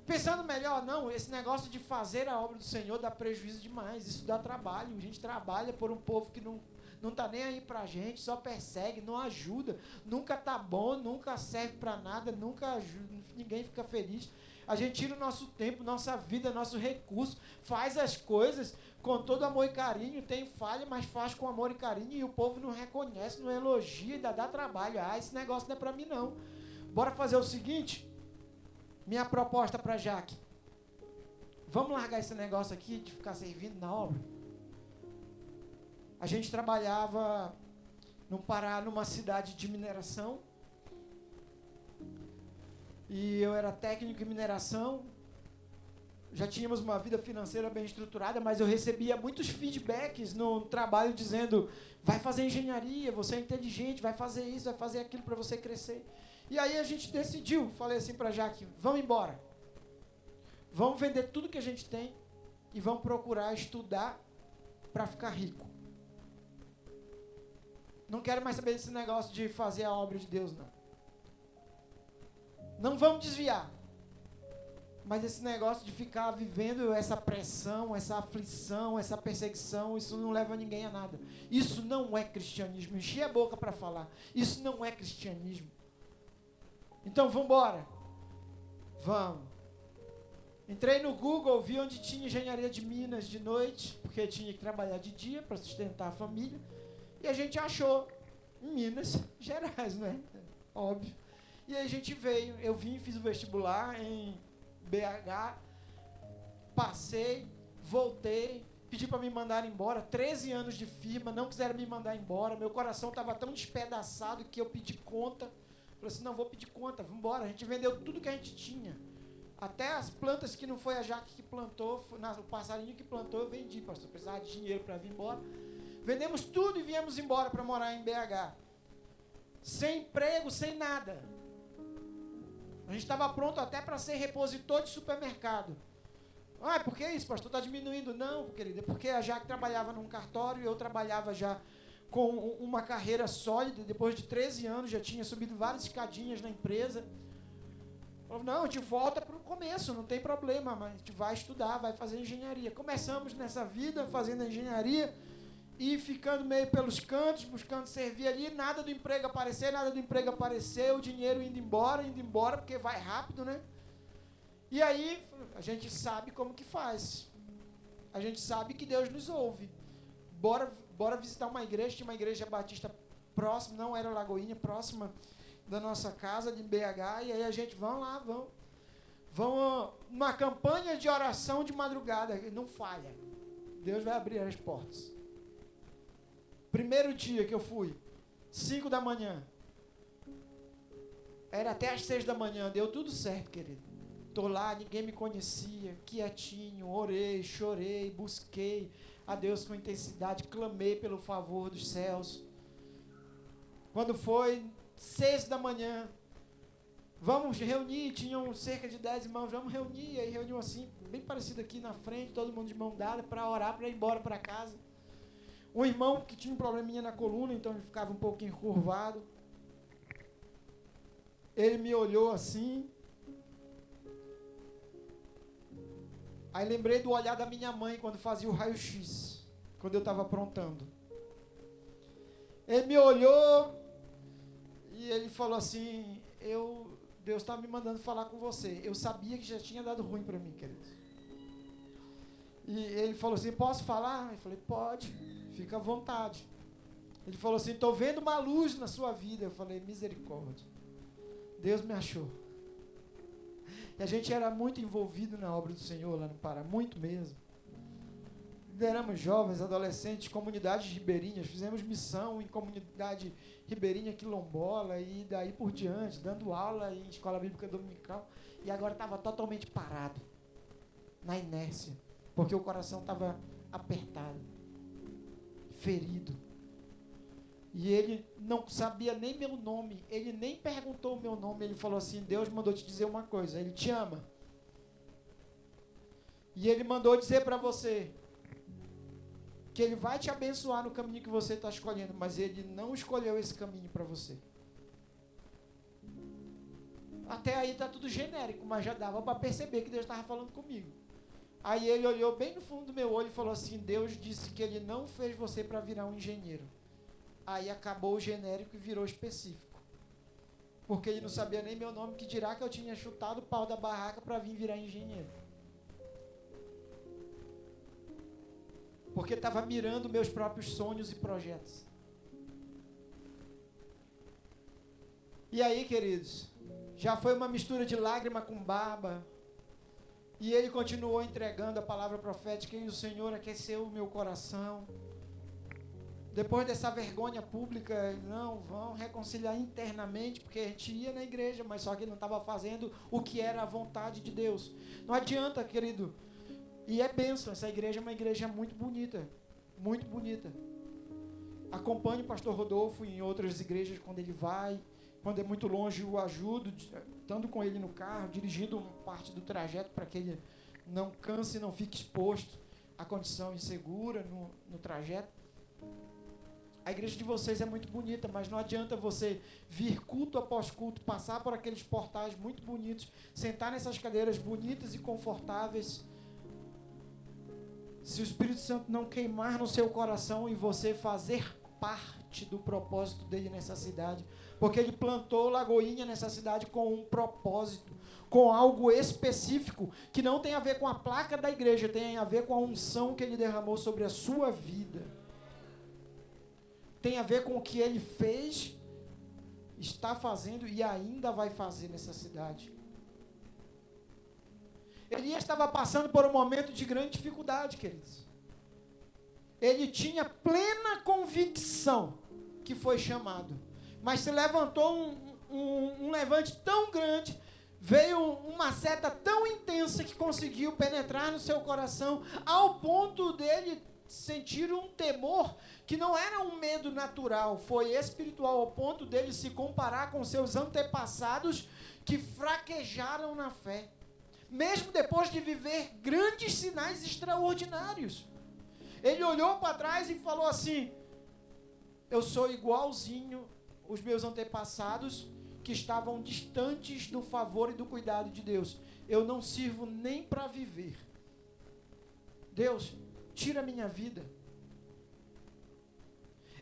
Pensando melhor, não, esse negócio de fazer a obra do Senhor dá prejuízo demais. Isso dá trabalho. A gente trabalha por um povo que não está nem aí para a gente, só persegue, não ajuda. Nunca está bom, nunca serve para nada, nunca ajuda, ninguém fica feliz. A gente tira o nosso tempo, nossa vida, nosso recurso, faz as coisas com todo amor e carinho, tem falha, mas faz com amor e carinho, e o povo não reconhece, não elogia, ainda dá trabalho. Ah, esse negócio não é para mim não. Bora fazer o seguinte, minha proposta para Jaque. Vamos largar esse negócio aqui de ficar servindo na obra? A gente trabalhava no Pará, numa cidade de mineração, e eu era técnico em mineração. Já tínhamos uma vida financeira bem estruturada, mas eu recebia muitos feedbacks no trabalho dizendo: vai fazer engenharia, você é inteligente, vai fazer isso, vai fazer aquilo para você crescer. E aí a gente decidiu, falei assim para Jaque: vamos embora. Vamos vender tudo que a gente tem e vamos procurar estudar para ficar rico. Não quero mais saber desse negócio de fazer a obra de Deus, não. Não vamos desviar. Mas esse negócio de ficar vivendo essa pressão, essa aflição, essa perseguição, isso não leva ninguém a nada. Isso não é cristianismo. Enchi a boca para falar. Isso não é cristianismo. Então, vamos embora. Vamos. Entrei no Google, vi onde tinha engenharia de Minas de noite, porque tinha que trabalhar de dia para sustentar a família. E a gente achou em Minas Gerais, não é? Óbvio. E aí a gente veio, eu vim, fiz o vestibular em BH, passei, voltei, pedi para me mandar embora, 13 anos de firma, não quiseram me mandar embora, meu coração estava tão despedaçado que eu pedi conta. Falei assim: não vou pedir conta, vamos embora. A gente vendeu tudo que a gente tinha, até as plantas que não foi a Jaque que plantou, o passarinho que plantou eu vendi, pastor, precisava de dinheiro para vir embora. Vendemos tudo e viemos embora para morar em BH, sem emprego, sem nada. A gente estava pronto até para ser repositor de supermercado. Ah, por que isso, pastor? Está diminuindo? Não, querido, é porque a Jaque trabalhava num cartório e eu trabalhava já com uma carreira sólida. Depois de 13 anos já tinha subido várias escadinhas na empresa. Falei: não, a gente volta para o começo, não tem problema, mas a gente vai estudar, vai fazer engenharia. Começamos nessa vida fazendo engenharia e ficando meio pelos cantos, buscando servir ali, nada do emprego aparecer, o dinheiro indo embora, porque vai rápido, né? E aí, a gente sabe como que faz. A gente sabe que Deus nos ouve. Bora visitar uma igreja, tinha uma igreja batista próxima, não era Lagoinha, próxima da nossa casa, de BH, e aí a gente, vamos lá, vamos uma campanha de oração de madrugada, não falha. Deus vai abrir as portas. Primeiro dia que eu fui, 5 da manhã, era até às 6 da manhã, deu tudo certo, querido. Estou lá, ninguém me conhecia, quietinho, orei, chorei, busquei a Deus com intensidade, clamei pelo favor dos céus. Quando foi 6 da manhã, vamos reunir, tinham cerca de 10 irmãos, vamos reunir, e aí reuniu assim, bem parecido aqui na frente, todo mundo de mão dada, para orar, para ir embora para casa. Um irmão que tinha um probleminha na coluna, então ele ficava um pouco encurvado. Ele me olhou assim. Aí lembrei do olhar da minha mãe quando fazia o raio-x, quando eu estava aprontando. Ele me olhou e ele falou assim: Deus está me mandando falar com você. Eu sabia que já tinha dado ruim para mim, querido. E ele falou assim: posso falar? Eu falei: pode, fica à vontade. Ele falou assim: estou vendo uma luz na sua vida. Eu falei: misericórdia, Deus me achou. E a gente era muito envolvido na obra do Senhor lá no Pará, muito mesmo. Lideramos jovens, adolescentes, comunidades ribeirinhas, fizemos missão em comunidade ribeirinha quilombola e daí por diante, dando aula em escola bíblica dominical. E agora estava totalmente parado, na inércia, porque o coração estava apertado, ferido. E ele não sabia nem meu nome, ele nem perguntou o meu nome, ele falou assim: Deus mandou te dizer uma coisa, Ele te ama. E Ele mandou dizer para você que Ele vai te abençoar no caminho que você está escolhendo, mas Ele não escolheu esse caminho para você. Até aí está tudo genérico, mas já dava para perceber que Deus estava falando comigo. Aí ele olhou bem no fundo do meu olho e falou assim: Deus disse que Ele não fez você para virar um engenheiro. Aí acabou o genérico e virou específico. Porque ele não sabia nem meu nome, que dirá que eu tinha chutado o pau da barraca para vir virar engenheiro. Porque estava mirando meus próprios sonhos e projetos. E aí, queridos, já foi uma mistura de lágrima com baba. E ele continuou entregando a palavra profética e o Senhor aqueceu o meu coração. Depois dessa vergonha pública, não, vão reconciliar internamente, porque a gente ia na igreja, mas só que não estava fazendo o que era a vontade de Deus. Não adianta, querido. E é bênção, essa igreja é uma igreja muito bonita, muito bonita. Acompanhe o pastor Rodolfo em outras igrejas quando ele vai, quando é muito longe eu o ajudo, estando com ele no carro, dirigindo uma parte do trajeto para que ele não canse e não fique exposto à condição insegura no trajeto. A igreja de vocês é muito bonita, mas não adianta você vir culto após culto, passar por aqueles portais muito bonitos, sentar nessas cadeiras bonitas e confortáveis, se o Espírito Santo não queimar no seu coração e você fazer parte do propósito dele nessa cidade, porque ele plantou Lagoinha nessa cidade com um propósito, com algo específico, que não tem a ver com a placa da igreja, tem a ver com a unção que ele derramou sobre a sua vida. Tem a ver com o que ele fez, está fazendo e ainda vai fazer nessa cidade. Elias estava passando por um momento de grande dificuldade, queridos. Ele tinha plena convicção que foi chamado, mas se levantou um levante tão grande, veio uma seta tão intensa que conseguiu penetrar no seu coração, ao ponto dele sentir um temor que não era um medo natural, foi espiritual, ao ponto dele se comparar com seus antepassados que fraquejaram na fé, mesmo depois de viver grandes sinais extraordinários. Ele olhou para trás e falou assim: eu sou igualzinho os meus antepassados que estavam distantes do favor e do cuidado de Deus. Eu não sirvo nem para viver. Deus, tira a minha vida.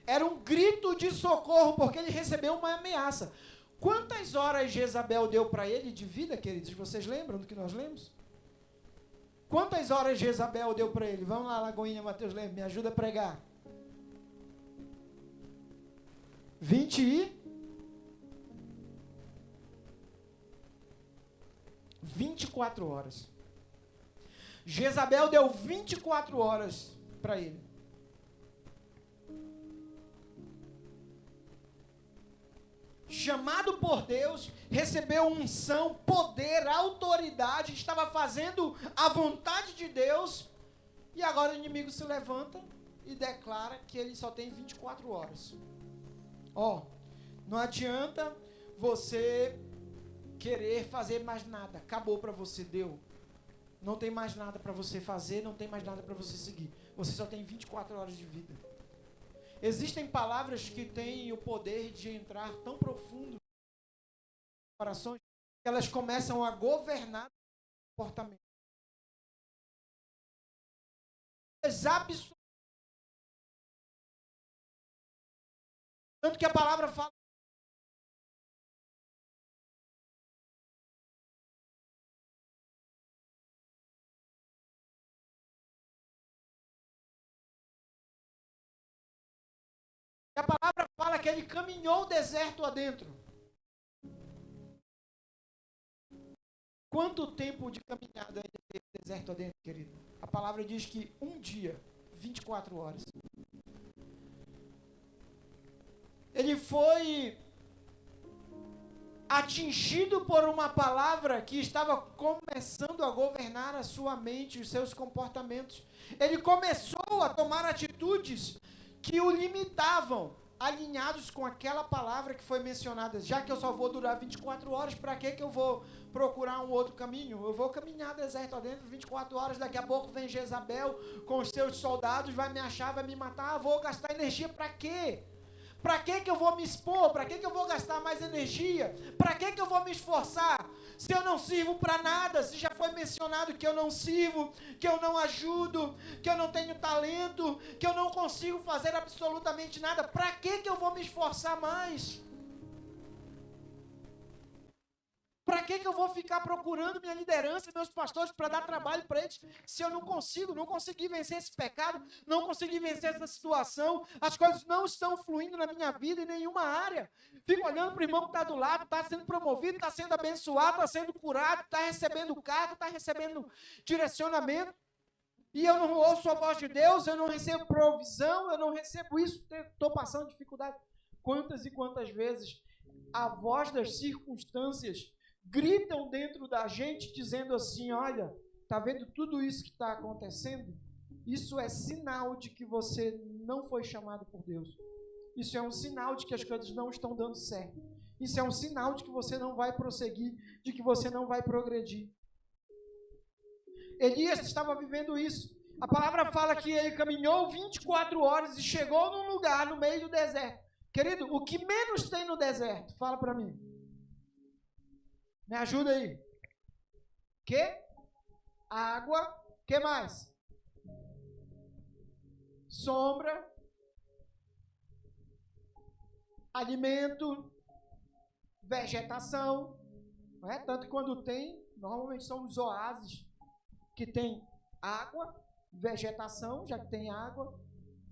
Era um grito de socorro, porque ele recebeu uma ameaça. Quantas horas Jezabel deu para ele de vida, queridos? Vocês lembram do que nós lemos? Quantas horas Jezabel deu para ele? Vamos lá, Lagoinha, Mateus Leme, me ajuda a pregar. 24 horas. Jezabel deu 24 horas para ele. Chamado por Deus, recebeu unção, poder, autoridade, estava fazendo a vontade de Deus, e agora o inimigo se levanta e declara que ele só tem 24 horas. Não adianta você querer fazer mais nada, acabou para você, deu. Não tem mais nada para você fazer, não tem mais nada para você seguir. Você só tem 24 horas de vida. Existem palavras que têm o poder de entrar tão profundo no coração que elas começam a governar o comportamento. Tanto que a palavra fala. A palavra fala que ele caminhou o deserto adentro. Quanto tempo de caminhada ele teve deserto adentro, querido? A palavra diz que um dia, 24 horas. Ele foi atingido por uma palavra que estava começando a governar a sua mente, os seus comportamentos. Ele começou a tomar atitudes que o limitavam, alinhados com aquela palavra que foi mencionada. Já que eu só vou durar 24 horas, para que eu vou procurar um outro caminho? Eu vou caminhar deserto adentro 24 horas, daqui a pouco vem Jezabel com os seus soldados, vai me achar, vai me matar, vou gastar energia para quê? Para que eu vou me expor? Para que eu vou gastar mais energia? Para que eu vou me esforçar? Se eu não sirvo para nada, se já foi mencionado que eu não sirvo, que eu não ajudo, que eu não tenho talento, que eu não consigo fazer absolutamente nada, para que eu vou me esforçar mais? Para que eu vou ficar procurando minha liderança e meus pastores para dar trabalho para eles, se eu não consegui vencer esse pecado, não consegui vencer essa situação, as coisas não estão fluindo na minha vida em nenhuma área. Fico olhando para o irmão que está do lado, está sendo promovido, está sendo abençoado, está sendo curado, está recebendo cargo, está recebendo direcionamento, e eu não ouço a voz de Deus, eu não recebo provisão, eu não recebo isso, estou passando dificuldade. Quantas e quantas vezes a voz das circunstâncias gritam dentro da gente, dizendo assim, olha, está vendo tudo isso que está acontecendo? Isso é sinal de que você não foi chamado por Deus. Isso é um sinal de que as coisas não estão dando certo. Isso é um sinal de que você não vai prosseguir, de que você não vai progredir. Elias estava vivendo isso. A palavra fala que ele caminhou 24 horas e chegou num lugar no meio do deserto. Querido, o que menos tem no deserto? Fala para mim. Me ajuda aí. Que? Água. Que mais? Sombra. Alimento. Vegetação. Não é? Tanto que quando tem, normalmente são os oásis que tem água, vegetação, já que tem água.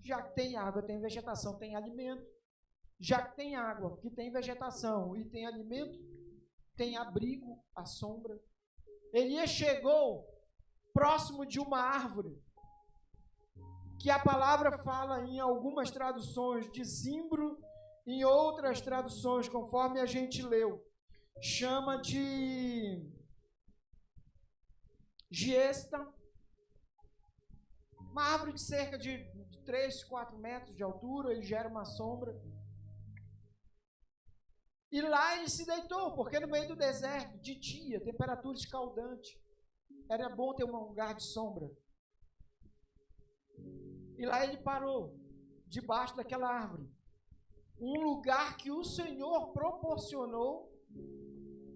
Já que tem água, tem vegetação, tem alimento. Já que tem água, que tem vegetação e tem alimento, tem abrigo, a sombra. Elias chegou próximo de uma árvore, que a palavra fala em algumas traduções de zimbro, em outras traduções, conforme a gente leu, chama de giesta, uma árvore de cerca de 3, 4 metros de altura, ele gera uma sombra. E lá ele se deitou, porque no meio do deserto, de dia, temperatura escaldante, era bom ter um lugar de sombra. E lá ele parou, debaixo daquela árvore. Um lugar que o Senhor proporcionou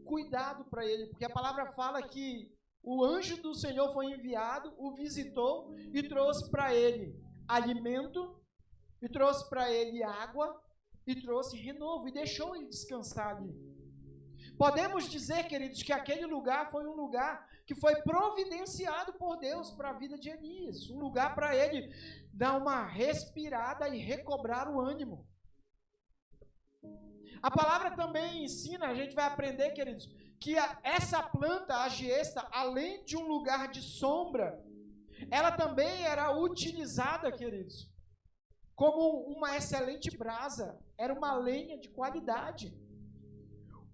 cuidado para ele, porque a palavra fala que o anjo do Senhor foi enviado, o visitou e trouxe para ele alimento, e trouxe para ele água, e trouxe renovo, e deixou ele descansar ali. Podemos dizer, queridos, que aquele lugar foi um lugar que foi providenciado por Deus para a vida de Elias, um lugar para ele dar uma respirada e recobrar o ânimo. A palavra também ensina, a gente vai aprender, queridos, que essa planta, a giesta, além de um lugar de sombra, ela também era utilizada, queridos, como uma excelente brasa, era uma lenha de qualidade.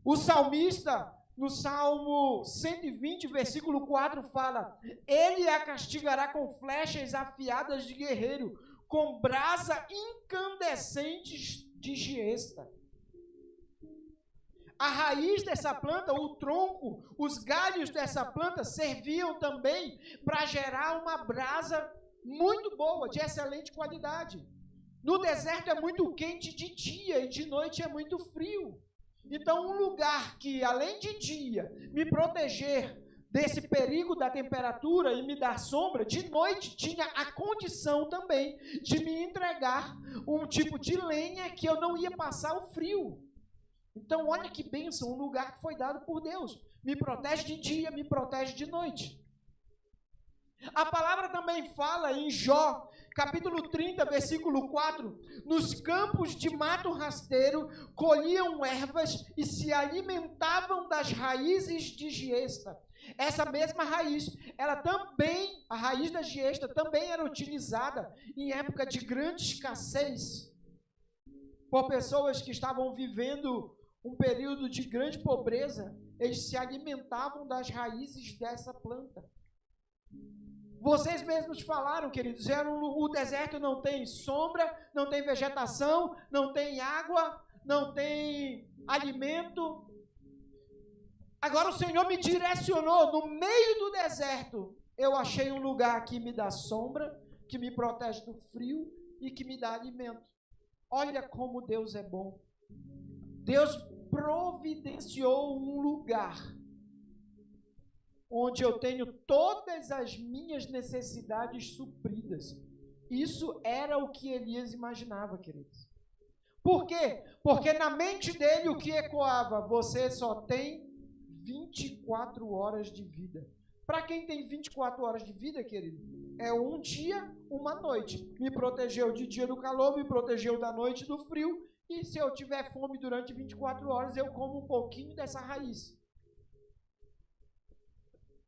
O salmista, no Salmo 120, versículo 4, fala: ele a castigará com flechas afiadas de guerreiro, com brasa incandescentes de giesta. A raiz dessa planta, o tronco, os galhos dessa planta serviam também para gerar uma brasa muito boa, de excelente qualidade. No deserto é muito quente de dia e de noite é muito frio. Então, um lugar que, além de dia, me proteger desse perigo da temperatura e me dar sombra, de noite tinha a condição também de me entregar um tipo de lenha que eu não ia passar o frio. Então, olha que bênção, um lugar que foi dado por Deus. Me protege de dia, me protege de noite. A palavra também fala em Jó, capítulo 30, versículo 4, nos campos de mato rasteiro colhiam ervas e se alimentavam das raízes de giesta. Essa mesma raiz, a raiz da giesta também era utilizada em época de grande escassez por pessoas que estavam vivendo um período de grande pobreza. Eles se alimentavam das raízes dessa planta. Vocês mesmos falaram, queridos, o deserto não tem sombra, não tem vegetação, não tem água, não tem alimento. Agora o Senhor me direcionou no meio do deserto. Eu achei um lugar que me dá sombra, que me protege do frio e que me dá alimento. Olha como Deus é bom. Deus providenciou um lugar onde eu tenho todas as minhas necessidades supridas. Isso era o que Elias imaginava, queridos. Por quê? Porque na mente dele o que ecoava? Você só tem 24 horas de vida. Para quem tem 24 horas de vida, querido, é um dia, uma noite. Me protegeu de dia do calor, me protegeu da noite do frio, e se eu tiver fome durante 24 horas, eu como um pouquinho dessa raiz.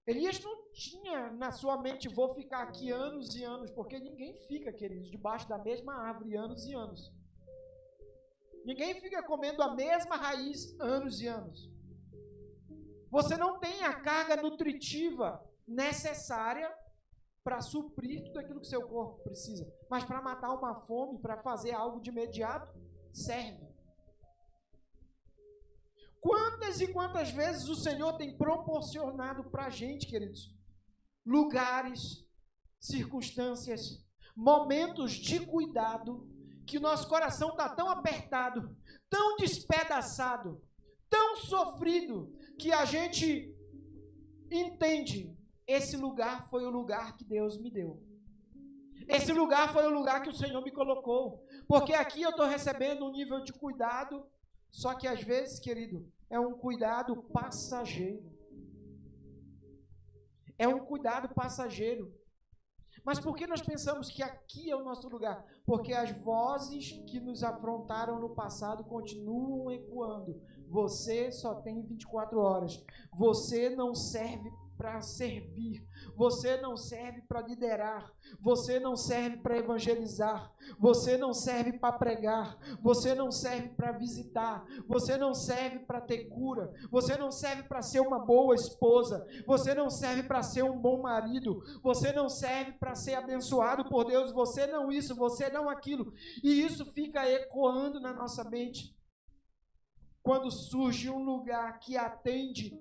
Elias não tinha na sua mente, vou ficar aqui anos e anos, porque ninguém fica, queridos, debaixo da mesma árvore anos e anos. Ninguém fica comendo a mesma raiz anos e anos. Você não tem a carga nutritiva necessária para suprir tudo aquilo que seu corpo precisa. Mas para matar uma fome, para fazer algo de imediato, serve. Quantas e quantas vezes o Senhor tem proporcionado para a gente, queridos, lugares, circunstâncias, momentos de cuidado, que o nosso coração está tão apertado, tão despedaçado, tão sofrido, que a gente entende, esse lugar foi o lugar que Deus me deu. Esse lugar foi o lugar que o Senhor me colocou. Porque aqui eu estou recebendo um nível de cuidado, só que às vezes, querido, é um cuidado passageiro. É um cuidado passageiro. Mas por que nós pensamos que aqui é o nosso lugar? Porque as vozes que nos afrontaram no passado continuam ecoando. Você só tem 24 horas. Você não serve para servir. Você não serve para liderar. Você não serve para evangelizar. Você não serve para pregar. Você não serve para visitar. Você não serve para ter cura. Você não serve para ser uma boa esposa. Você não serve para ser um bom marido. Você não serve para ser abençoado por Deus. Você não isso, você não aquilo. E isso fica ecoando na nossa mente. Quando surge um lugar que atende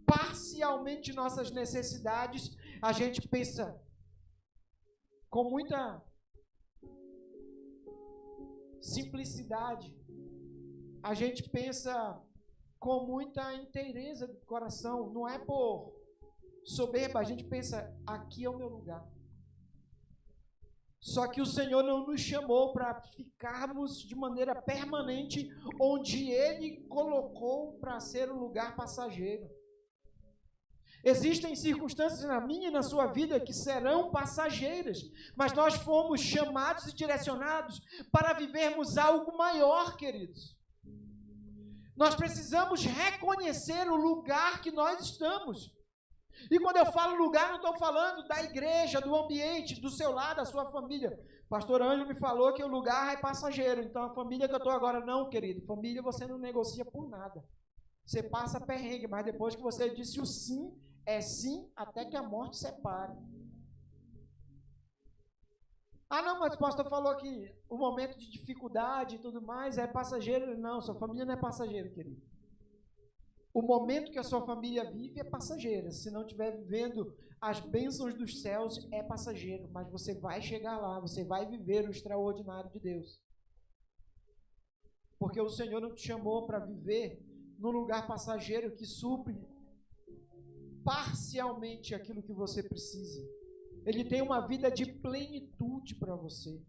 parcialmente nossas necessidades, a gente pensa com muita simplicidade, a gente pensa com muita inteireza do coração, não é por soberba, a gente pensa, aqui é o meu lugar. Só que o Senhor não nos chamou para ficarmos de maneira permanente onde Ele colocou para ser um lugar passageiro. Existem circunstâncias na minha e na sua vida que serão passageiras, mas nós fomos chamados e direcionados para vivermos algo maior, queridos. Nós precisamos reconhecer o lugar que nós estamos. E quando eu falo lugar, não estou falando da igreja, do ambiente, do seu lado, da sua família. Pastor Ângelo me falou que o lugar é passageiro, então a família que eu estou agora, não, querido. Família você não negocia por nada. Você passa perrengue, mas depois que você disse o sim, é sim até que a morte separe. Ah, não, mas o pastor falou que o momento de dificuldade e tudo mais é passageiro. Não, sua família não é passageira, querido. O momento que a sua família vive é passageira. Se não estiver vivendo as bênçãos dos céus, é passageiro. Mas você vai chegar lá, você vai viver o extraordinário de Deus. Porque o Senhor não te chamou para viver num lugar passageiro que supre parcialmente aquilo que você precisa. Ele tem uma vida de plenitude para você.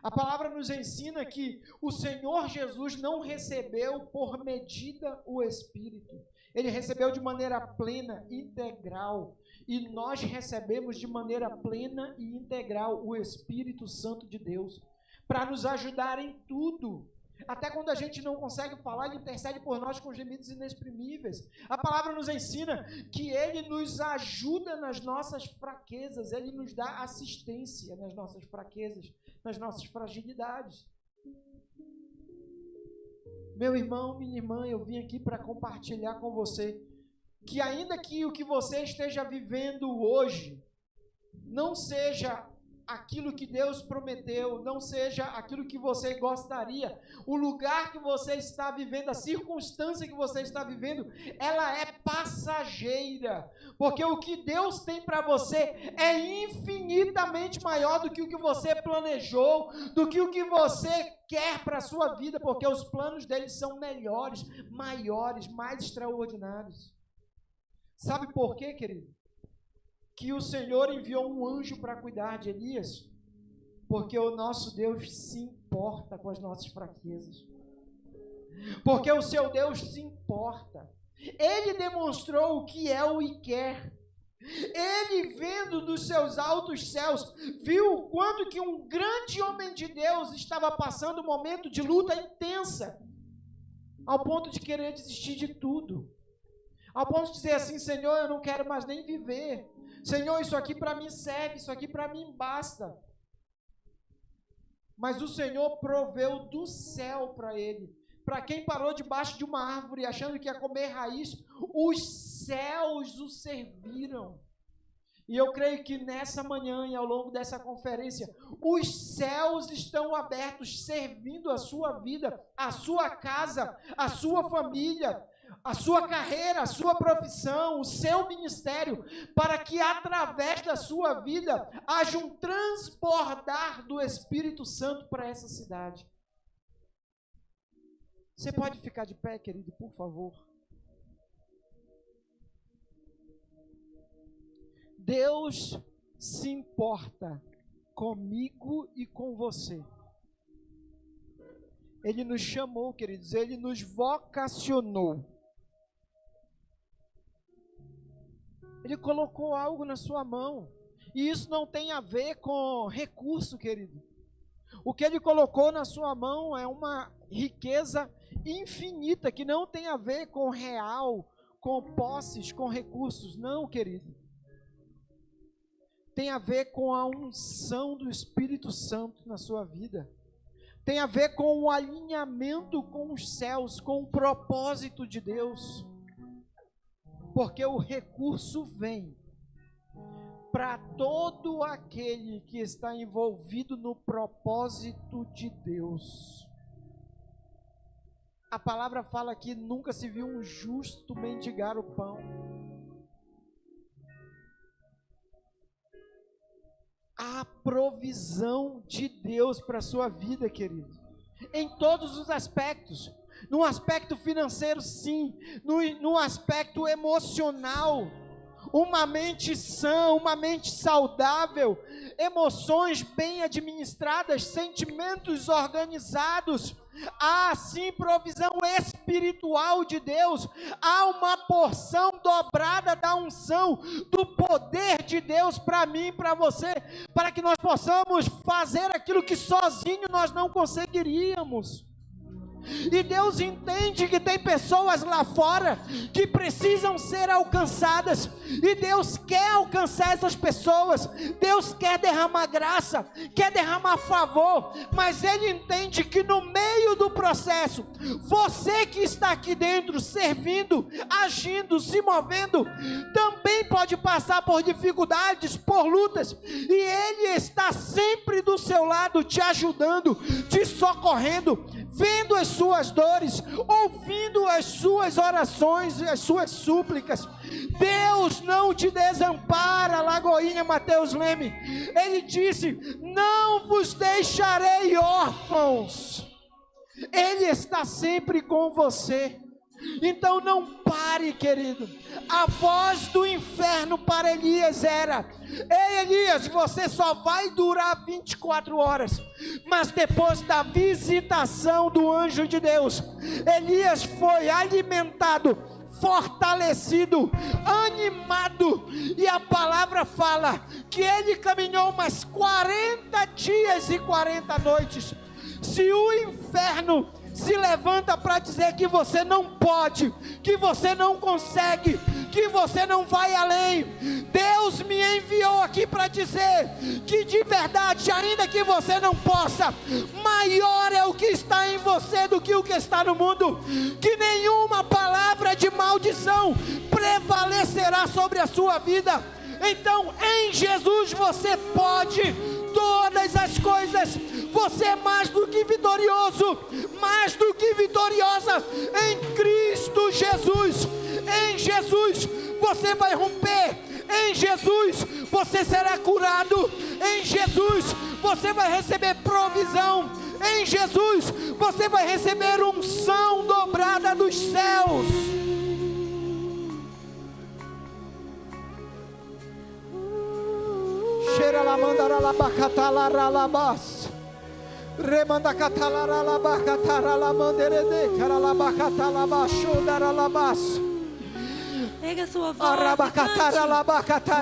A palavra nos ensina que o Senhor Jesus não recebeu por medida o Espírito. Ele recebeu de maneira plena, integral. E nós recebemos de maneira plena e integral o Espírito Santo de Deus para nos ajudar em tudo. Até quando a gente não consegue falar, Ele intercede por nós com gemidos inexprimíveis. A palavra nos ensina que Ele nos ajuda nas nossas fraquezas, Ele nos dá assistência nas nossas fraquezas, nas nossas fragilidades. Meu irmão, minha irmã, eu vim aqui para compartilhar com você que ainda que o que você esteja vivendo hoje não seja aquilo que Deus prometeu, não seja aquilo que você gostaria, o lugar que você está vivendo, a circunstância que você está vivendo, ela é passageira, porque o que Deus tem para você é infinitamente maior do que o que você planejou, do que o que você quer para a sua vida, porque os planos dele são melhores, maiores, mais extraordinários. Sabe por quê, querido? Que o Senhor enviou um anjo para cuidar de Elias, porque o nosso Deus se importa com as nossas fraquezas, porque o seu Deus se importa. Ele demonstrou o que é o e quer. Ele, vendo dos seus altos céus, viu o quanto que um grande homem de Deus estava passando um momento de luta intensa, ao ponto de querer desistir de tudo, ao ponto de dizer assim: Senhor, eu não quero mais nem viver. Senhor, isso aqui para mim serve, isso aqui para mim basta. Mas o Senhor proveu do céu para ele. Para quem parou debaixo de uma árvore achando que ia comer raiz, os céus o serviram. E eu creio que nessa manhã e ao longo dessa conferência, os céus estão abertos, servindo a sua vida, a sua casa, a sua família, a sua carreira, a sua profissão, o seu ministério, para que através da sua vida haja um transbordar do Espírito Santo para essa cidade. Você pode ficar de pé, querido, por favor? Deus se importa comigo e com você. Ele nos chamou, queridos, Ele nos vocacionou. Ele colocou algo na sua mão. E isso não tem a ver com recurso, querido. O que Ele colocou na sua mão é uma riqueza infinita, que não tem a ver com real, com posses, com recursos. Não, querido. Tem a ver com a unção do Espírito Santo na sua vida. Tem a ver com o alinhamento com os céus, com o propósito de Deus. Porque o recurso vem para todo aquele que está envolvido no propósito de Deus. A palavra fala que nunca se viu um justo mendigar o pão. A provisão de Deus para a sua vida, querido, em todos os aspectos. No aspecto financeiro, sim. No aspecto emocional, uma mente sã, uma mente saudável, emoções bem administradas, sentimentos organizados. Há sim provisão espiritual de Deus, há uma porção dobrada da unção, do poder de Deus para mim e para você, para que nós possamos fazer aquilo que sozinho nós não conseguiríamos. E Deus entende que tem pessoas lá fora que precisam ser alcançadas, e Deus quer alcançar essas pessoas. Deus quer derramar graça, quer derramar favor, mas Ele entende que no meio do processo, você que está aqui dentro, servindo, agindo, se movendo, também pode passar por dificuldades, por lutas, e Ele está sempre do seu lado, te ajudando, te socorrendo, vendo as suas dores, ouvindo as suas orações e as suas súplicas. Deus não te desampara, Lagoinha Mateus Leme. Ele disse: não vos deixarei órfãos. Ele está sempre com você. Então não pare, querido. A voz do inferno para Elias era: ei, Elias, você só vai durar 24 horas. Mas depois da visitação do anjo de Deus, Elias foi alimentado, fortalecido, animado. E a palavra fala que ele caminhou mais 40 dias e 40 noites. Se o inferno se levanta para dizer que você não pode, que você não consegue, que você não vai além. Deus me enviou aqui para dizer que de verdade, ainda que você não possa, maior é o que está em você do que o que está no mundo, que nenhuma palavra de maldição prevalecerá sobre a sua vida. Então em Jesus você pode todas as coisas. Você é mais do que vitorioso, mais do que vitoriosa em Cristo Jesus. Em Jesus você vai romper, em Jesus você será curado, em Jesus você vai receber provisão, em Jesus você vai receber unção dobrada dos céus. Cheira la mandara la bacatala ralabas. Remanda catalara la bacatara la manderede cara la bacatala baixo daralabas.
Pega sua voz.
Arabacatara la bacatara.